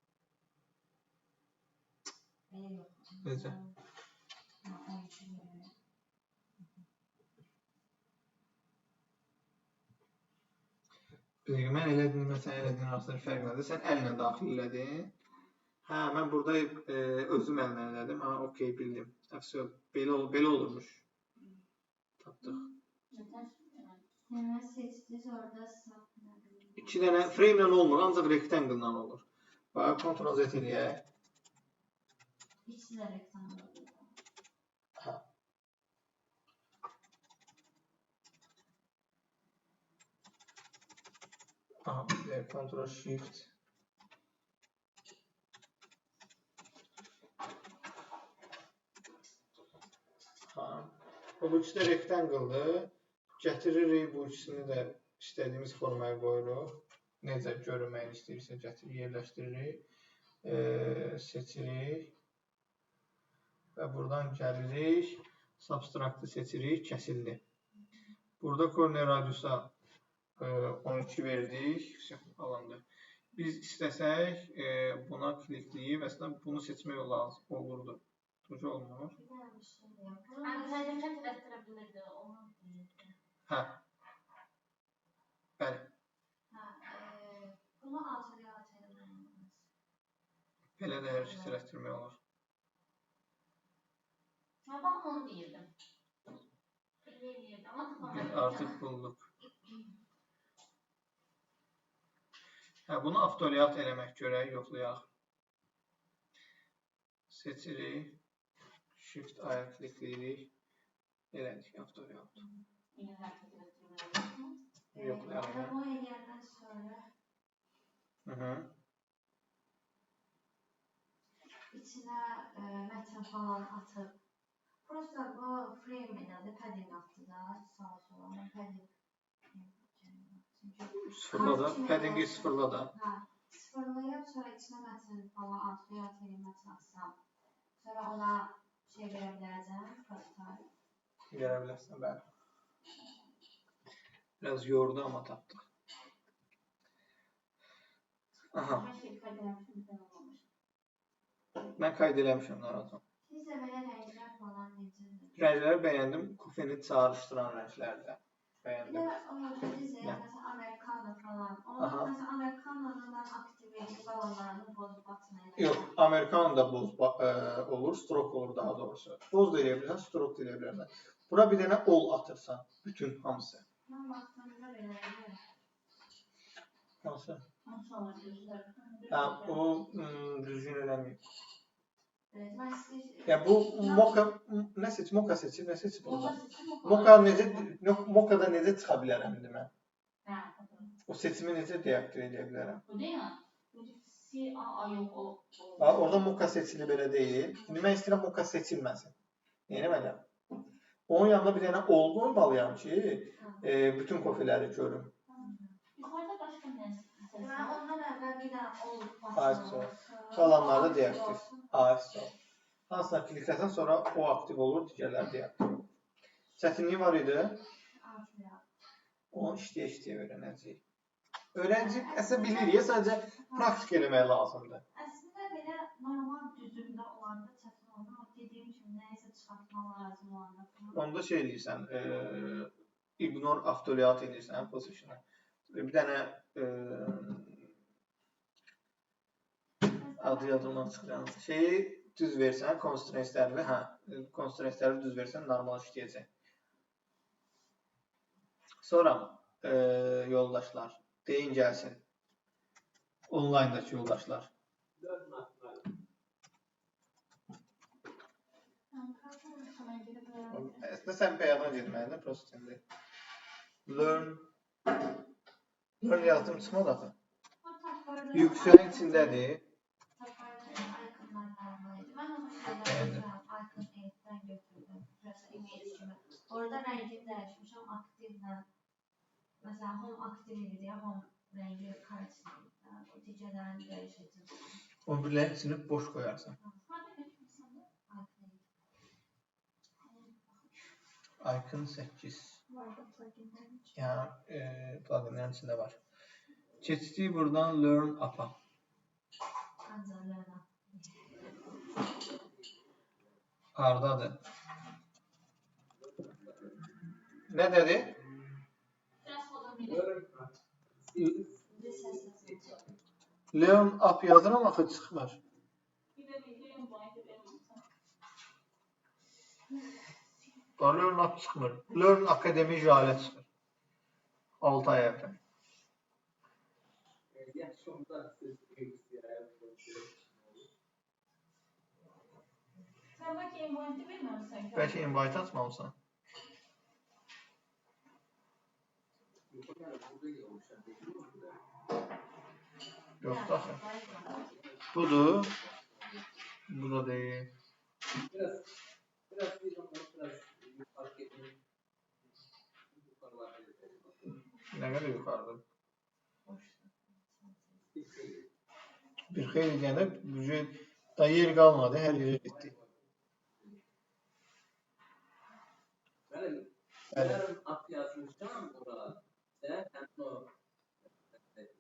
Yok. Necə? Onu üçün verir. Mən elədim, məsələn, elədiyin arasında fərq nədir? Sən əllə daxil elədin. Hə, mən burada özüm əllə elədim. Ha, okey, bildim. Əfsər, belə olurmuş. Tapdıq. Hemen seçdiniz orada sağ. 2 dənə frame ilə olmur, ancaq rectangle ilə olur. Bax, Ctrl Z eləyək. İkisi de reklamda oluyor. Hə. Aha, Ctrl Shift. Ha. Bu ikisi də rectangle-dır. Gətiririk bu ikisini də istədiyimiz formaya qoyuruq. Necə görünməyini istəyirsə gətirir, yerləşdiririk. Seçirik. Və buradan gəlirik. Subtract-ı seçirik, kəsildi. Burada corner radiusa 12 verdik. Alındı. Biz istəsək buna klikləyib, əslində bunu seçmək lazım olurdu. Tucu olmur. Hərəkət etdirəbilirdi, onu deyirdi. Hə. Bəli. Bunu atılıyor atılıyor. Belə də hərəkət etdirmək olur. Ya ben onu deyirdim. Eləyirdi, amma Biz artıq bulduq. Hə, bunu avtoliat eləmək görək, yoxlayaq. Seçirik. Shift A klikləyirik. Elədik, avtoliat. yine hərəkət etdirməli. Yoxlayaq. Adamı eləyəndən sonra içinə mətn falan atıp prosta bu frame elədi, padding atdı da sağa sola. Padding sıfırla da, paddingi sıfırla da. Hə, sıfırlayıb sonra içinə mətn falan atlayıb mətn atsam. Sonra ona şey verə biləcəm, prototype. Verə bilərsən, bəli. Biraz yordu, amma tapdıq. Aha. Hər şey kaydələmişim, bizdən olmamış. Mən qayd eləmişəm, narahat olma. Siz də belə rənglər falan necədir? Rəngləri bəyəndim, kufeni çağrışdıran rənglərdə. Bir Bəyəndim. də o dediniz ya, məsələn, Amerikano falan. Onu məsələn, Amerikanonun mən aktiv edib qalanlarını bozub atmayı. Yox, Amerikan da boz olur, stroke olur daha doğrusu. Boz da eləyə bilirsən, stroke da eləyə bilirsən. Bura bir dənə all atırsan, bütün hamısı. Mən vaxtımda belə deyim. Hansı? Hansı olur, gözlər? Hə, o düzgün eləməyib. Mən istəyir... Ya bu moka, nə seç? Moka seçib, nə seçib orada? Moka necə, mokada necə çıxa bilərəm indi mən? Hə, O seçimi necə deaktiv edə bilərəm? bu deyil mi? Bu C-A-A yox, o. Bax, orada moka seçili belə deyil. İndi mən istəyirəm moka seçilməsin. Neynəməliyəm? Onun yanında bir dənə all qoymalıyam ki, bütün kofiləri görüm. Yuxarıda başqa nə seçsin? Mən ondan əvvəl bir dənə ol basıram. Qalanları deaktiv. Hansısa. Hansına klikləsən sonra o aktiv olur, digərləri deaktiv olur. Çətinliyi var idi. Onu işləyə öyrənəcəyik. Öyrənci əslində bilirik, sadəcə praktik eləmək lazımdır. Əslində belə normal düzümdə olanda çətin olur, amma dediyim kimi nəyisə çıxartmaq lazım olanda. Onda şey eləyirsən, ignore avtoliat eləyirsən position'a. Bir dənə adı yadımdan çıxır. Şeyi düz versən, constraintsləri, constraintsləri düz versən, normal işləyəcək. Sonra yoldaşlar, deyin gəlsin. Online'dakı yoldaşlar. Əslində sən bəyana girməliydin, prosto indi. Learn yazdım, çıxmadı axı. Yüksəlin içindədir. Mən onu şeydən Icon 8-dən götürdüm. Image kimi. Orada rəngini dəyişmişəm aktivlə. Məsələn, home aktiv idi deyə home rəngi karışdı. Digərlərini dəyişəcəm. O birləri silib boş qoyarsan. Harada götürürsən də? Icon 8. Var da pluginlərin içində. Yəni pluginlərin içində var. Keçdik buradan Learn App'a. Ancaq Hardadır? Nə dedi? Biraz foto verin. Learn App yazıram axı çıxmır. Bir də videoyu boyunca verirsən. Learn App çıxmır. Learn Academy Jale çıxır. 6 ay əvvəl. Yaxşı onda siz Sən bəlkə invite verməlisən. Bəlkə invite atmalısan. Yoxdur axı. Budur. Bu da deyil. biraz yukarı gidin. Nə qədər yuxarıdır? Bir xeyli deyəndə da yer qalmadı, hər yerə getdik. Yarın at yazmışam orada. Sen o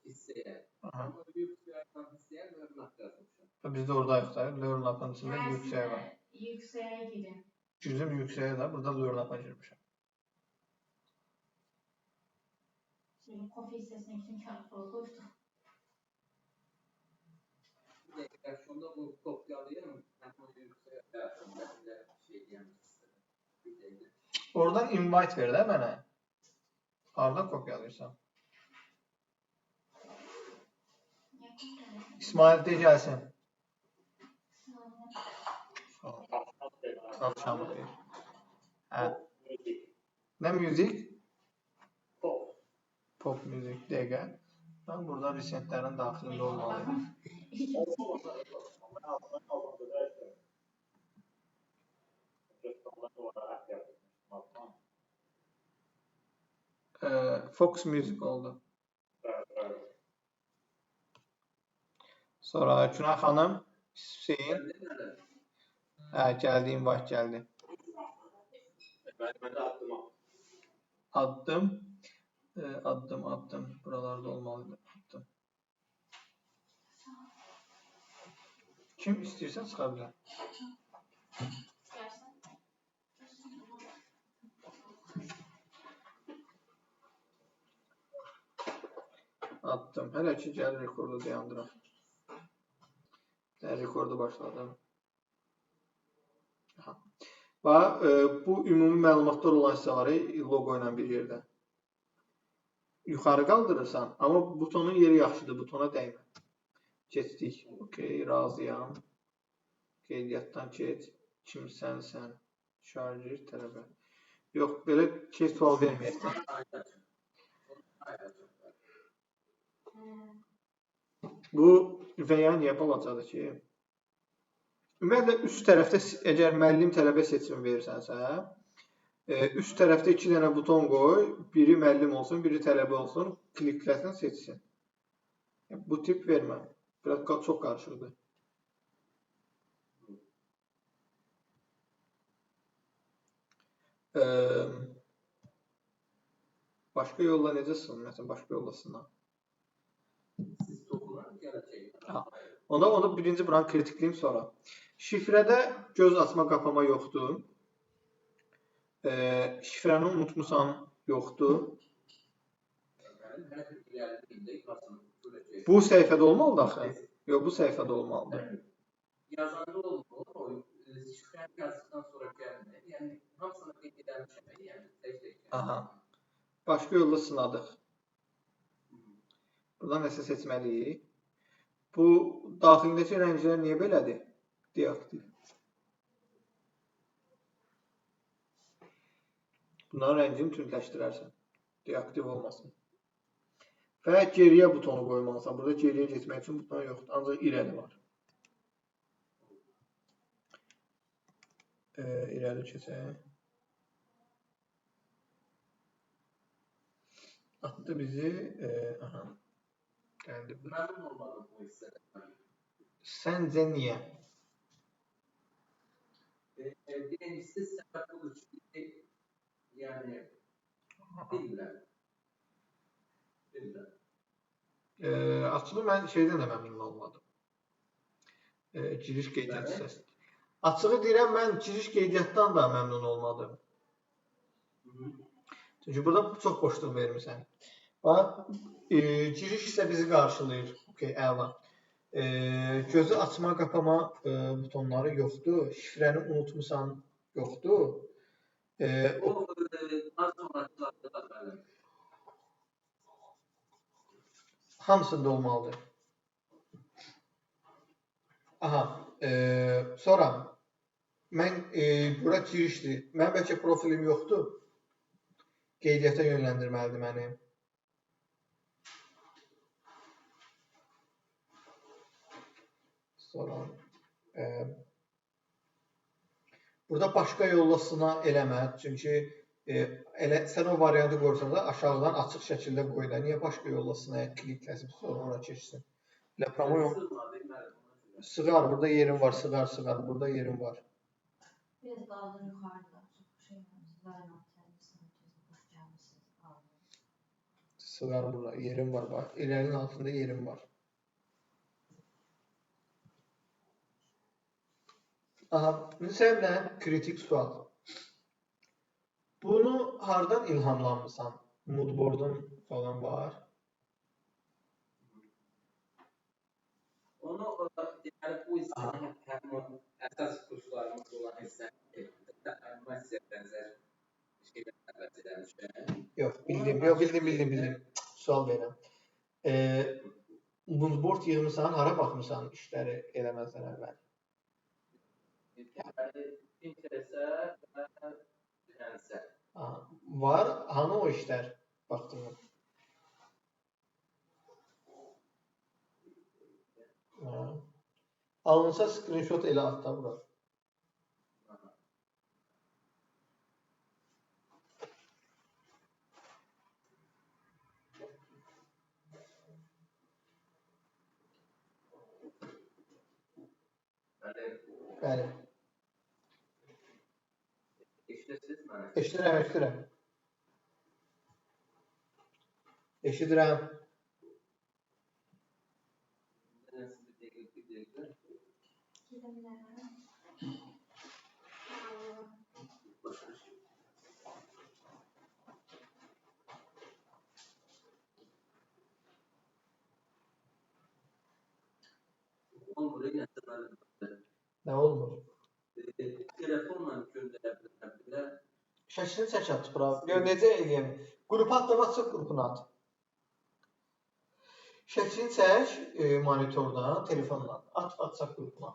hisseye. Ama büyük sürerden hisseye Learn App yazmışam. Biz də oradayıq da. Learn App'ın içində yüksəyə var. Yüksəyə girin. Girdim yüksəyə də. Burada Learn App'a girmişəm. Şimdi kofi hissəsinin üçün kağıt qoydum. Bir dakika şunda bu kopyalayayım. Ben onu yükseğe yazdım. Ben de şey diyeyim istedim. Bir dakika. Oradan invite ver də mənə. Hardan kopyalayırsan? İsmail de gəlsin. Akşam deyir. Hə. Nə müzik? Pop müzik dəqiqə. Ben burada resentlərin daxilində olmalıyım. Fox Music oldu. Sonra Günay xanım, Hüseyin. Hə, gəldi, invite gəldi. Addım. Buralarda olmalıdır. Addım. Kim istəyirsə çıxa bilər. Addım. Hələ ki gəl rekordu dayandıraq. Rekordu başladım. Və bu ümumi məlumatlar olan hissələri logo ilə bir yerdə. Yuxarı qaldırırsan, amma butonun yeri yaxşıdır, butona dəymə. Keçdik. Okey, razıyam. Qeydiyyatdan keç. Kimsən sən? Şarjir, tələbə. Yox, belə keç sual verməyəsən. Bu və ya niyə balacadır ki? Ümumiyyətlə, üst tərəfdə, əgər müəllim tələbə seçimi verirsənsə, üst tərəfdə 2 dənə buton qoy, biri müəllim olsun, biri tələbə olsun, klikləsən, seçsin. Bu tip vermə. Biraz çox qarışıqdır. Başqa yolla necə sığın? Məsələn, başqa yolla sığın. Siz toxunun gələcək. Onda birinci buranı kritikləyim sonra. Şifrədə göz açma, qapama yoxdur. Şifrəni unutmusan, yoxdur. Bu səhifədə olmalıdır axı. Yox, bu səhifədə olmalıdır. Yazanda olmalı. Şifrəni yazdıqdan sonra gəlmir. Yəni, hamısını qeyd edilmişəm. Yəni, tək-tək. Aha. Başqa yolla sınadıq. Buradan nəsə seçməliyik. Bu daxilindəki rənglər niyə belədir? Deaktiv. Bunların rəngini tündləşdirərsən. Deaktiv olmasın. Və geriyə butonu qoymalısan. Burada geriyə getmək üçün buton yoxdur. Ancaq irəli var. İrəli keçək. Atdı bizi. Aha. Gəldi. Mənim olmalı bu hissədə. Səncə niyə? Birincisi sebep budur ki yani bilmirəm. Açığı mən şeydən də məmnun olmadım. Giriş qeydiyyatı səsi. Açığı deyirəm, mən giriş qeydiyyatdan da məmnun olmadım. Çünki burada çox boşluq vermirsən. Bax, giriş isə bizi qarşılayır. Okay, əla. Gözü açma, qapama butonları yoxdur. Şifrəni unutmusan, yoxdur. O az sonrakılarda da benim. Hamısında olmalıdır. Aha, sonra mən bura girişdir. Mən bəlkə profilim yoxdur. Qeydiyyata yönləndirməlidir məni. Sonra burada başqa yollasına eləmə. Çünki sən o variantı qoyursan da aşağıdan açıq şəkildə qoy da. Niyə başqa yollasına klikləsin, sonra ora keçsin. Sığar, burada yerin var, sığar, burada yerin var. Biraz qaldır yuxarıda. Çox şey var. Sığar burada, yerin var. Bax, irəlinin altında yerin var. Aha, səndən kritik sual. Bunu hardan ilhamlanmısan? Moodboard'un falan var. Onu yani bu hissəni həm əsas kurslarımız olan hissəni animasiya bənzər şeylər dəvət edilmişəm. Bildim. Sual verirəm. Moodboard yığmısan, hara baxmısan işləri eləməzdən əvvəl? Yəni, Pinterest'ə və Behance-ə. Var, hanı o işlər baxdığın? Alınsa screenshot elə at da bura. Bəli. Eşidirsiniz mənə? Eşidirəm. Eşidirəm. Bir dəqiqə. Olmur, yenə mənim. Nə olmur? Telefonla göndərə bilərəm. Şəklini çək at bura. Necə eləyəm? Qrupa atdım, açıq qrupuna at. Şəklini çək monitordan, telefonla. At WhatsApp qrupuna.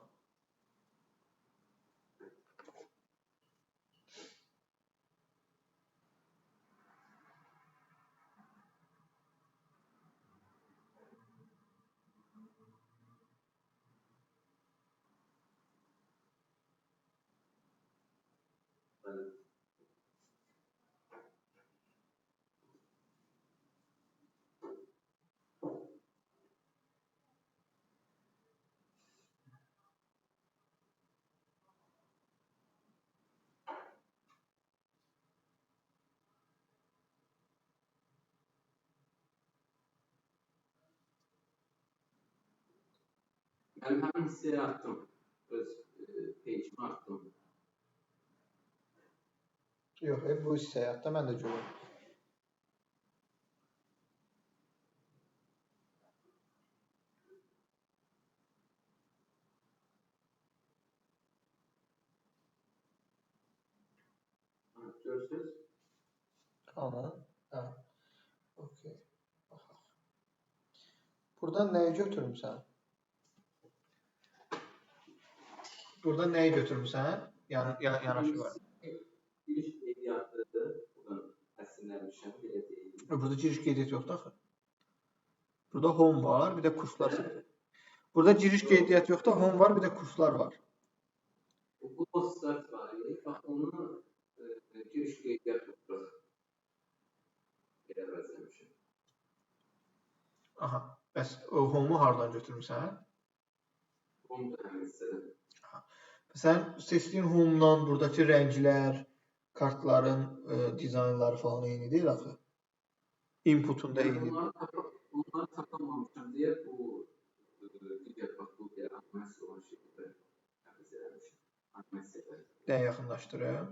Mən həmin hissəyə atdım. Öz page-imi atdım. Yox, bu hissəyə at da mən də görürüm. Görürsünüz? Ana. Okay. Buradan nəyi götürmüsən? Burada nəyi götürmüsən? Yanaşı var. Giriş qeydiyyatı buradan əsinləmişəm, belə deyil. Burada giriş qeydiyyatı yoxdur axı. Burada home var, bir də kurslar. Burada giriş qeydiyyatı yoxdur, home var, bir də kurslar var. Bu close start var. Bax, onu giriş qeydiyyatı yoxdur. Belə vəzləmişəm. Aha, bəs o home'u hardan götürmüsən? Sən seçdiyin Home-dan buradakı rənglər, kartların dizaynları falan eyni deyil axı. Inputunda eyni. Bunları tapamamışam deyə bu digər bax bu animasiya olan şəkildə təmiz eləmişəm. Animasiya. Dən yaxınlaşdırım.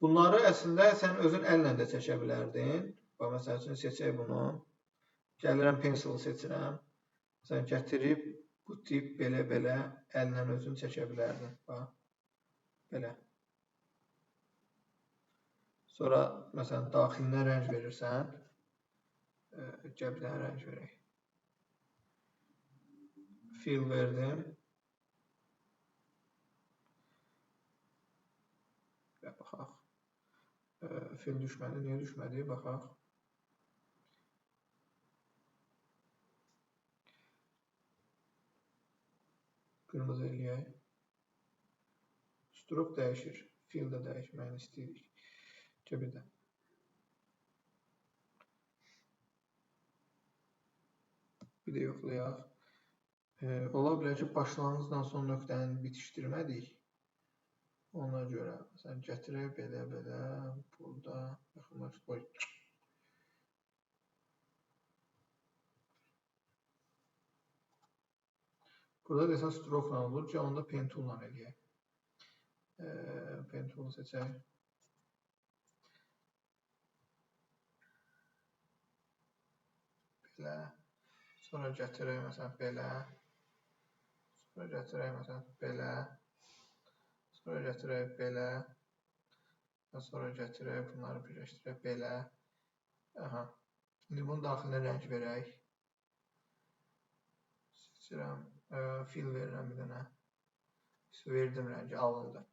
Bunları əslində sən özün əllə də çəkə bilərdin. Bax, məsəl üçün seçək bunu. Gəlirəm pencil seçirəm. Sən gətirib bu tip belə əllə özün çəkə bilərdin. Bax, belə. Sonra məsələn daxilinə rəng verirsən. Cəbdən rəng verək. Fill verdim. Və baxaq. Fill düşmədi. Niyə düşmədi? Baxaq. Qırmızı eləyək. Stroke dəyişir. Fill də dəyişməyini istəyirik. Cəbdən. Bir də yoxlayaq. Ola bilər ki, başlanğıcdan son nöqtəni bitişdirmədik. Ona görə məsələn gətirək belə burada yaxınlaşdır. Burada desən stroke-la olur ki, onda pen tool-la eləyək. Pen tool-u seçək. Belə. Sonra gətirək məsələn belə. Sonra gətirək məsələn belə. Sonra gətirək belə. Və sonra gətirək bunları birləşdirək belə. Aha. İndi bunun daxilinə rəng verək. Seçirəm. Fill verirəm bir dənə. Verdim rəngi alındı.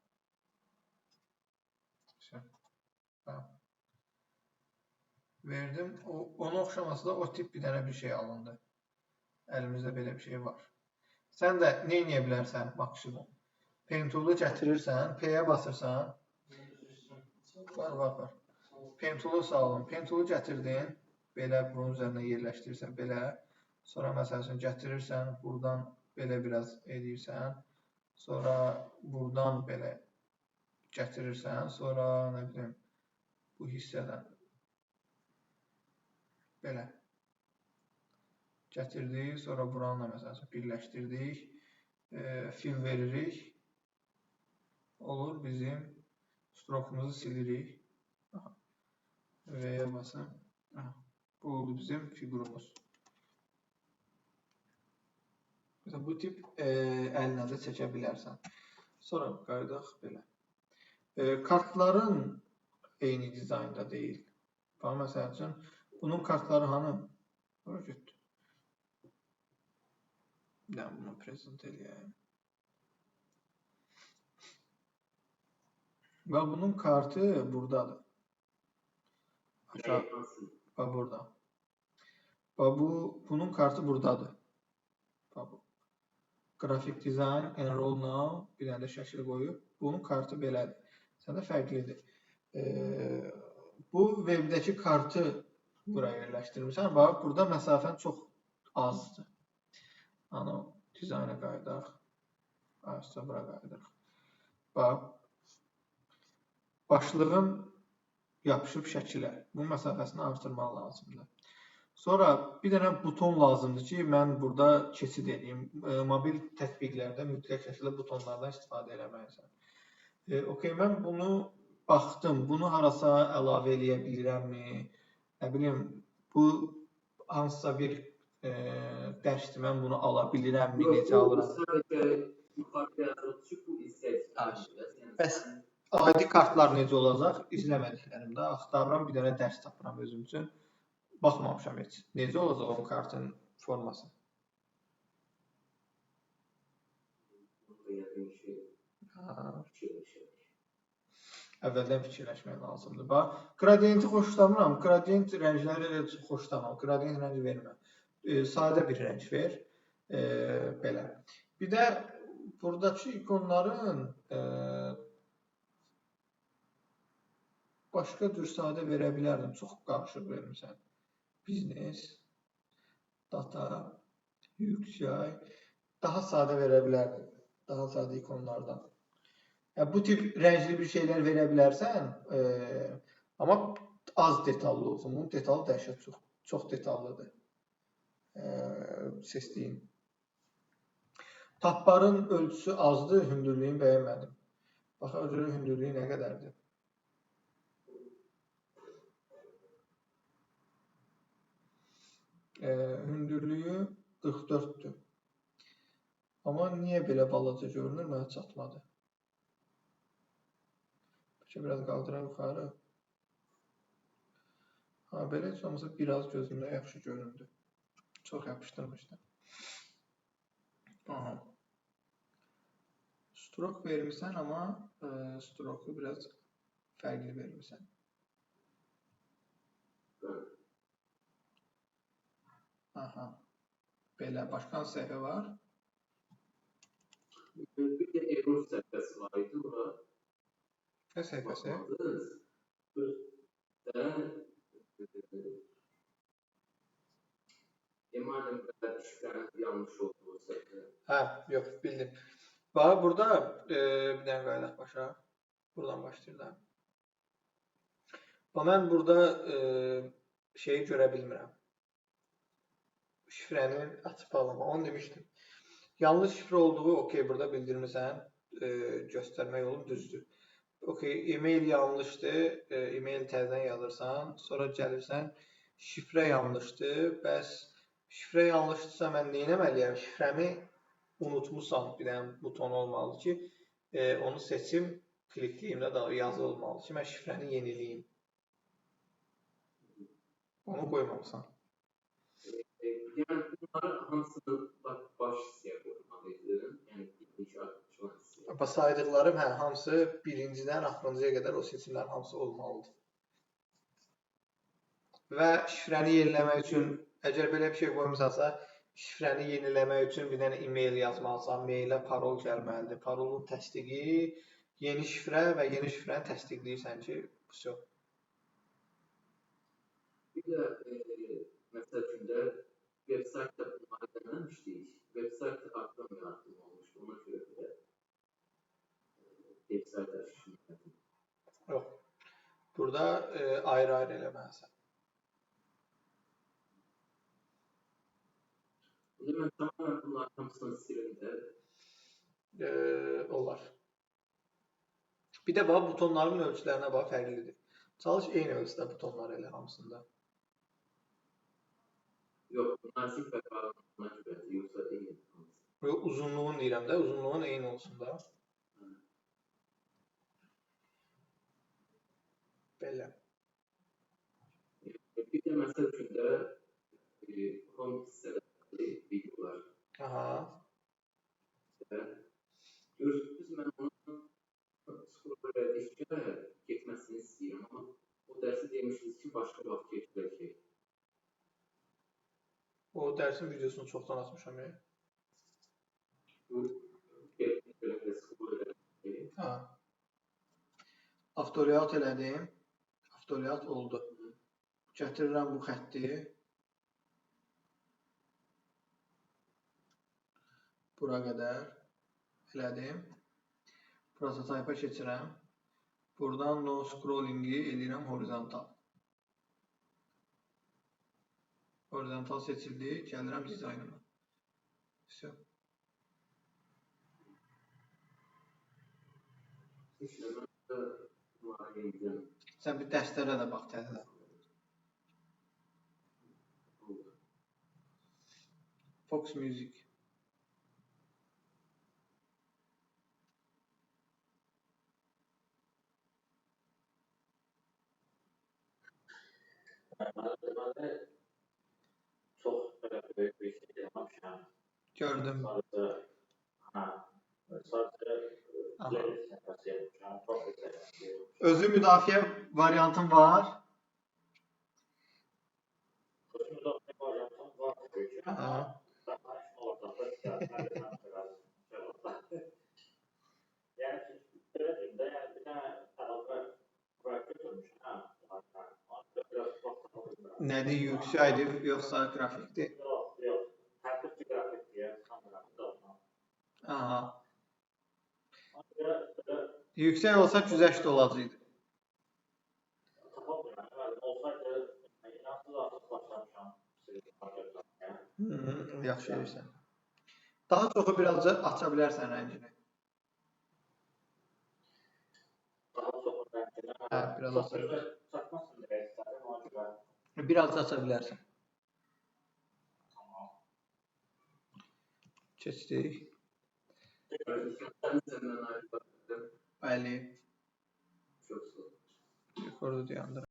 Verdim. Ona oxşaması da o tip bir dənə bir şey alındı. Əlimizdə belə bir şey var. Sən də nə edə bilərsən maksimum? Pen tool'u gətirirsən, P-yə basırsan. Var. Pen tool'u salın. Pen tool'u gətirdin. Belə bunun üzərinə yerləşdirirsən. Belə. Sonra məsəl üçün gətirirsən. Buradan belə biraz edirsən. Sonra buradan belə gətirirsən. Sonra nə bilim bu hissədən belə gətirdik. Sonra buranla məsəl üçün birləşdirdik. Fill veririk. Olur bizim stroke'umuzu silirik. V-yə basın. Bu oldu bizim figurumuz. Mesela bu tip əllə də çəkə bilərsən. Sonra qayıdaq belə. Kartların eyni dizaynda deyil. Məsəl üçün bunun kartları hanı? Bura getdi. Mən bunu prezent eləyəyim. Və bunun kartı buradadır. Aşağı. Bax burada. Bax bunun kartı buradadır. Bax bu. Grafik dizayn, enroll now, bir dənə də şəkil qoyub. Bunun kartı belədir. Səndə fərqlidir. Bu webdəki kartı buraya yerləşdirmişsən. Bax, burada məsafən çox azdır. Ano, dizayna qayıdaq. Ayıqsa bura qayıdaq. Bax, başlığın yapışıb şəkilə. Bu məsafəsini artırmaq lazımdır. Sonra bir dənə buton lazımdır ki, mən burada keçid edeyim. Mobil tətbiqlərdə mütləq şəkildə butonlardan istifadə eləməlisən. Okay, mən bunu baxdım. Bunu harasa əlavə eləyə bilirəmmi? Nə bilim, bu hansısa bir dərsdir. Mən bunu ala bilirəmmi? Necə alıram? Sadəcə yuxarıda yazılır ki, bu istəyir. Bəs adi kartlar necə olacaq? İzləmədiklərimdə axtarıram, bir dənə dərs tapıram özüm üçün. Baxmamışam heç. Necə olacaq o kartın forması? Əvvəldən fikirləşmək lazımdır. Bax, gradiyenti xoşlamıram. Gradiyent rəngləri elə çox xoşlamam. Gradiyent rəngi vermə. Sadə bir rəng ver. Belə. Bir də buradakı ikonların başqa cür sadə verə bilərdim. Çox qarışıq vermişsən. Biznes, data, yüksək. daha sadə verə bilərdim. Daha sadə ikonlardan. Ya, bu tip rəngli bir şeylər verə bilərsən, amma az detallı olsun. Bunun detalı dəhşət çox detallıdır. Seçdiyim. Tapbarın ölçüsü azdır, hündürlüyünü bəyənmədim. Baxaq görək hündürlüyü nə qədərdir. Hündürlüyü 44'dür. Amma niyə belə balaca görünür, mənə çatmadı. Biraz qaldıram yuxarı. Belə heç olmasa biraz gözümdə yaxşı göründü. Çox yapışdırmışdım. Aha. Stroke vermişsən, amma stroke'u biraz fərqli vermişsən. Aha. Belə başqa səhifə var. Bir de error səhifəsi var idi bura. Nə səhifəsi? Emalim şifrənin yanlış olduğu səhifə. Hə, yox, bildim. Bax, burada bir dənə qayıdaq başa. Buradan başlayırlar. Bax, mən burada şeyi görə bilmirəm. Şifrəni açıb bağlama. Onu demişdim. Yanlış şifrə olduğu okey, burada bildirmirsən. Göstərmə yolu düzdür. Okey, e-mail yanlışdır. E-mail təzədən yazırsan. Sonra gəlirsən. Şifrə yanlışdır. Bəs şifrə yanlışdırsa mən nə etməliyəm? Şifrəmi unutmuşam. Bir dənə buton olmalı ki, onu seçim, klikliyim də daha yazı olmalı ki, mən şifrəni yeniliyim. Onu qoymamışsan. Yəni bunları hamısını baş hissəyə qoymalıydım. Yəni birinci açılan hissəyə. Bax, saydıqlarım hamısı birincidən axırıncıya qədər o seçimlərin hamısı olmalıdır. Və şifrəni yeniləmək üçün, əgər belə bir şey qoymusansa, şifrəni yeniləmək üçün bir dənə e-mail yazmalısan, mailə parol gəlməlidir. Parolun təsdiqi, yeni şifrə və yeni şifrəni təsdiqləyirsən ki, bu yox. Bir də məsəl üçün də websaytda bunları deməmişdik. Websaytda artım yaratım olmuşdu. Ona görə də websaytda şifrələdim. Yox. Burada ayrı-ayrı eləməlisən. Mən tamamen bunların hamısını silimdə. Olar. Bir də bax, butonların ölçülərinə bax, fərqlidir. Çalış eyni ölçüdə butonlar elə hamısında. Yox, nazik və qalınlığına görədir, yoxsa eyni. Yox, uzunluğun deyirəm də, uzunluğun eyni olsun da. Belə. Bir də məsəl üçün də home hissələri, videolar. Aha. Görürsünüz, mən onu scroll edişkə getməsini istəyirəm, amma o dərsi demişdiniz ki, başqa vaxt keçirəcək. O dərsin videosunu çoxdan atmışam ya. Bu, belə scroll edəcək. Ha. Avtoliat elədim. Avtoliat oldu. Gətirirəm bu xətti. Bura qədər elədim. Prototype-a keçirəm. Buradan no scrollingi edirəm horizontal. Horizontal seçildi. Gəlirəm dizaynıma. Sən bir dərslərə də bax təzədən. Fox Music. Məlumatı çox böyük bir şey yapmışam. Gördüm. Sadəcə playlist səhifəsi yapmışam, profil səhifəsi yapmışam. Özü müdafiə variantın var. Özü müdafiə variantım var tabii ki. Daha ortada siyasətlərdən biraz. Yəni, belə deyim də, yəni bir dənə əlavə proyekt götürmüşəm. Nədir, yüksəkdir, yoxsa qrafikdir? Yox, yox. Tərtibli qrafikdir, sanmıram. Yüksək olsa güzəşt olacaqdı. Tapamıyorum. Yani olsaydı inansız artık başlamışam. Yaxşı edirsən. Daha çoxu birazca aça bilərsən rəngini. Daha çok rəngini. Hə, biraz aça bilərsən. Çatmasın deyə istədim. Ona görə. Biraz aça bilərsən. Tamam. Keçdik. Senden ayrı bakıyorum. Bəli. Çok zor. Yuxarıda dayandır.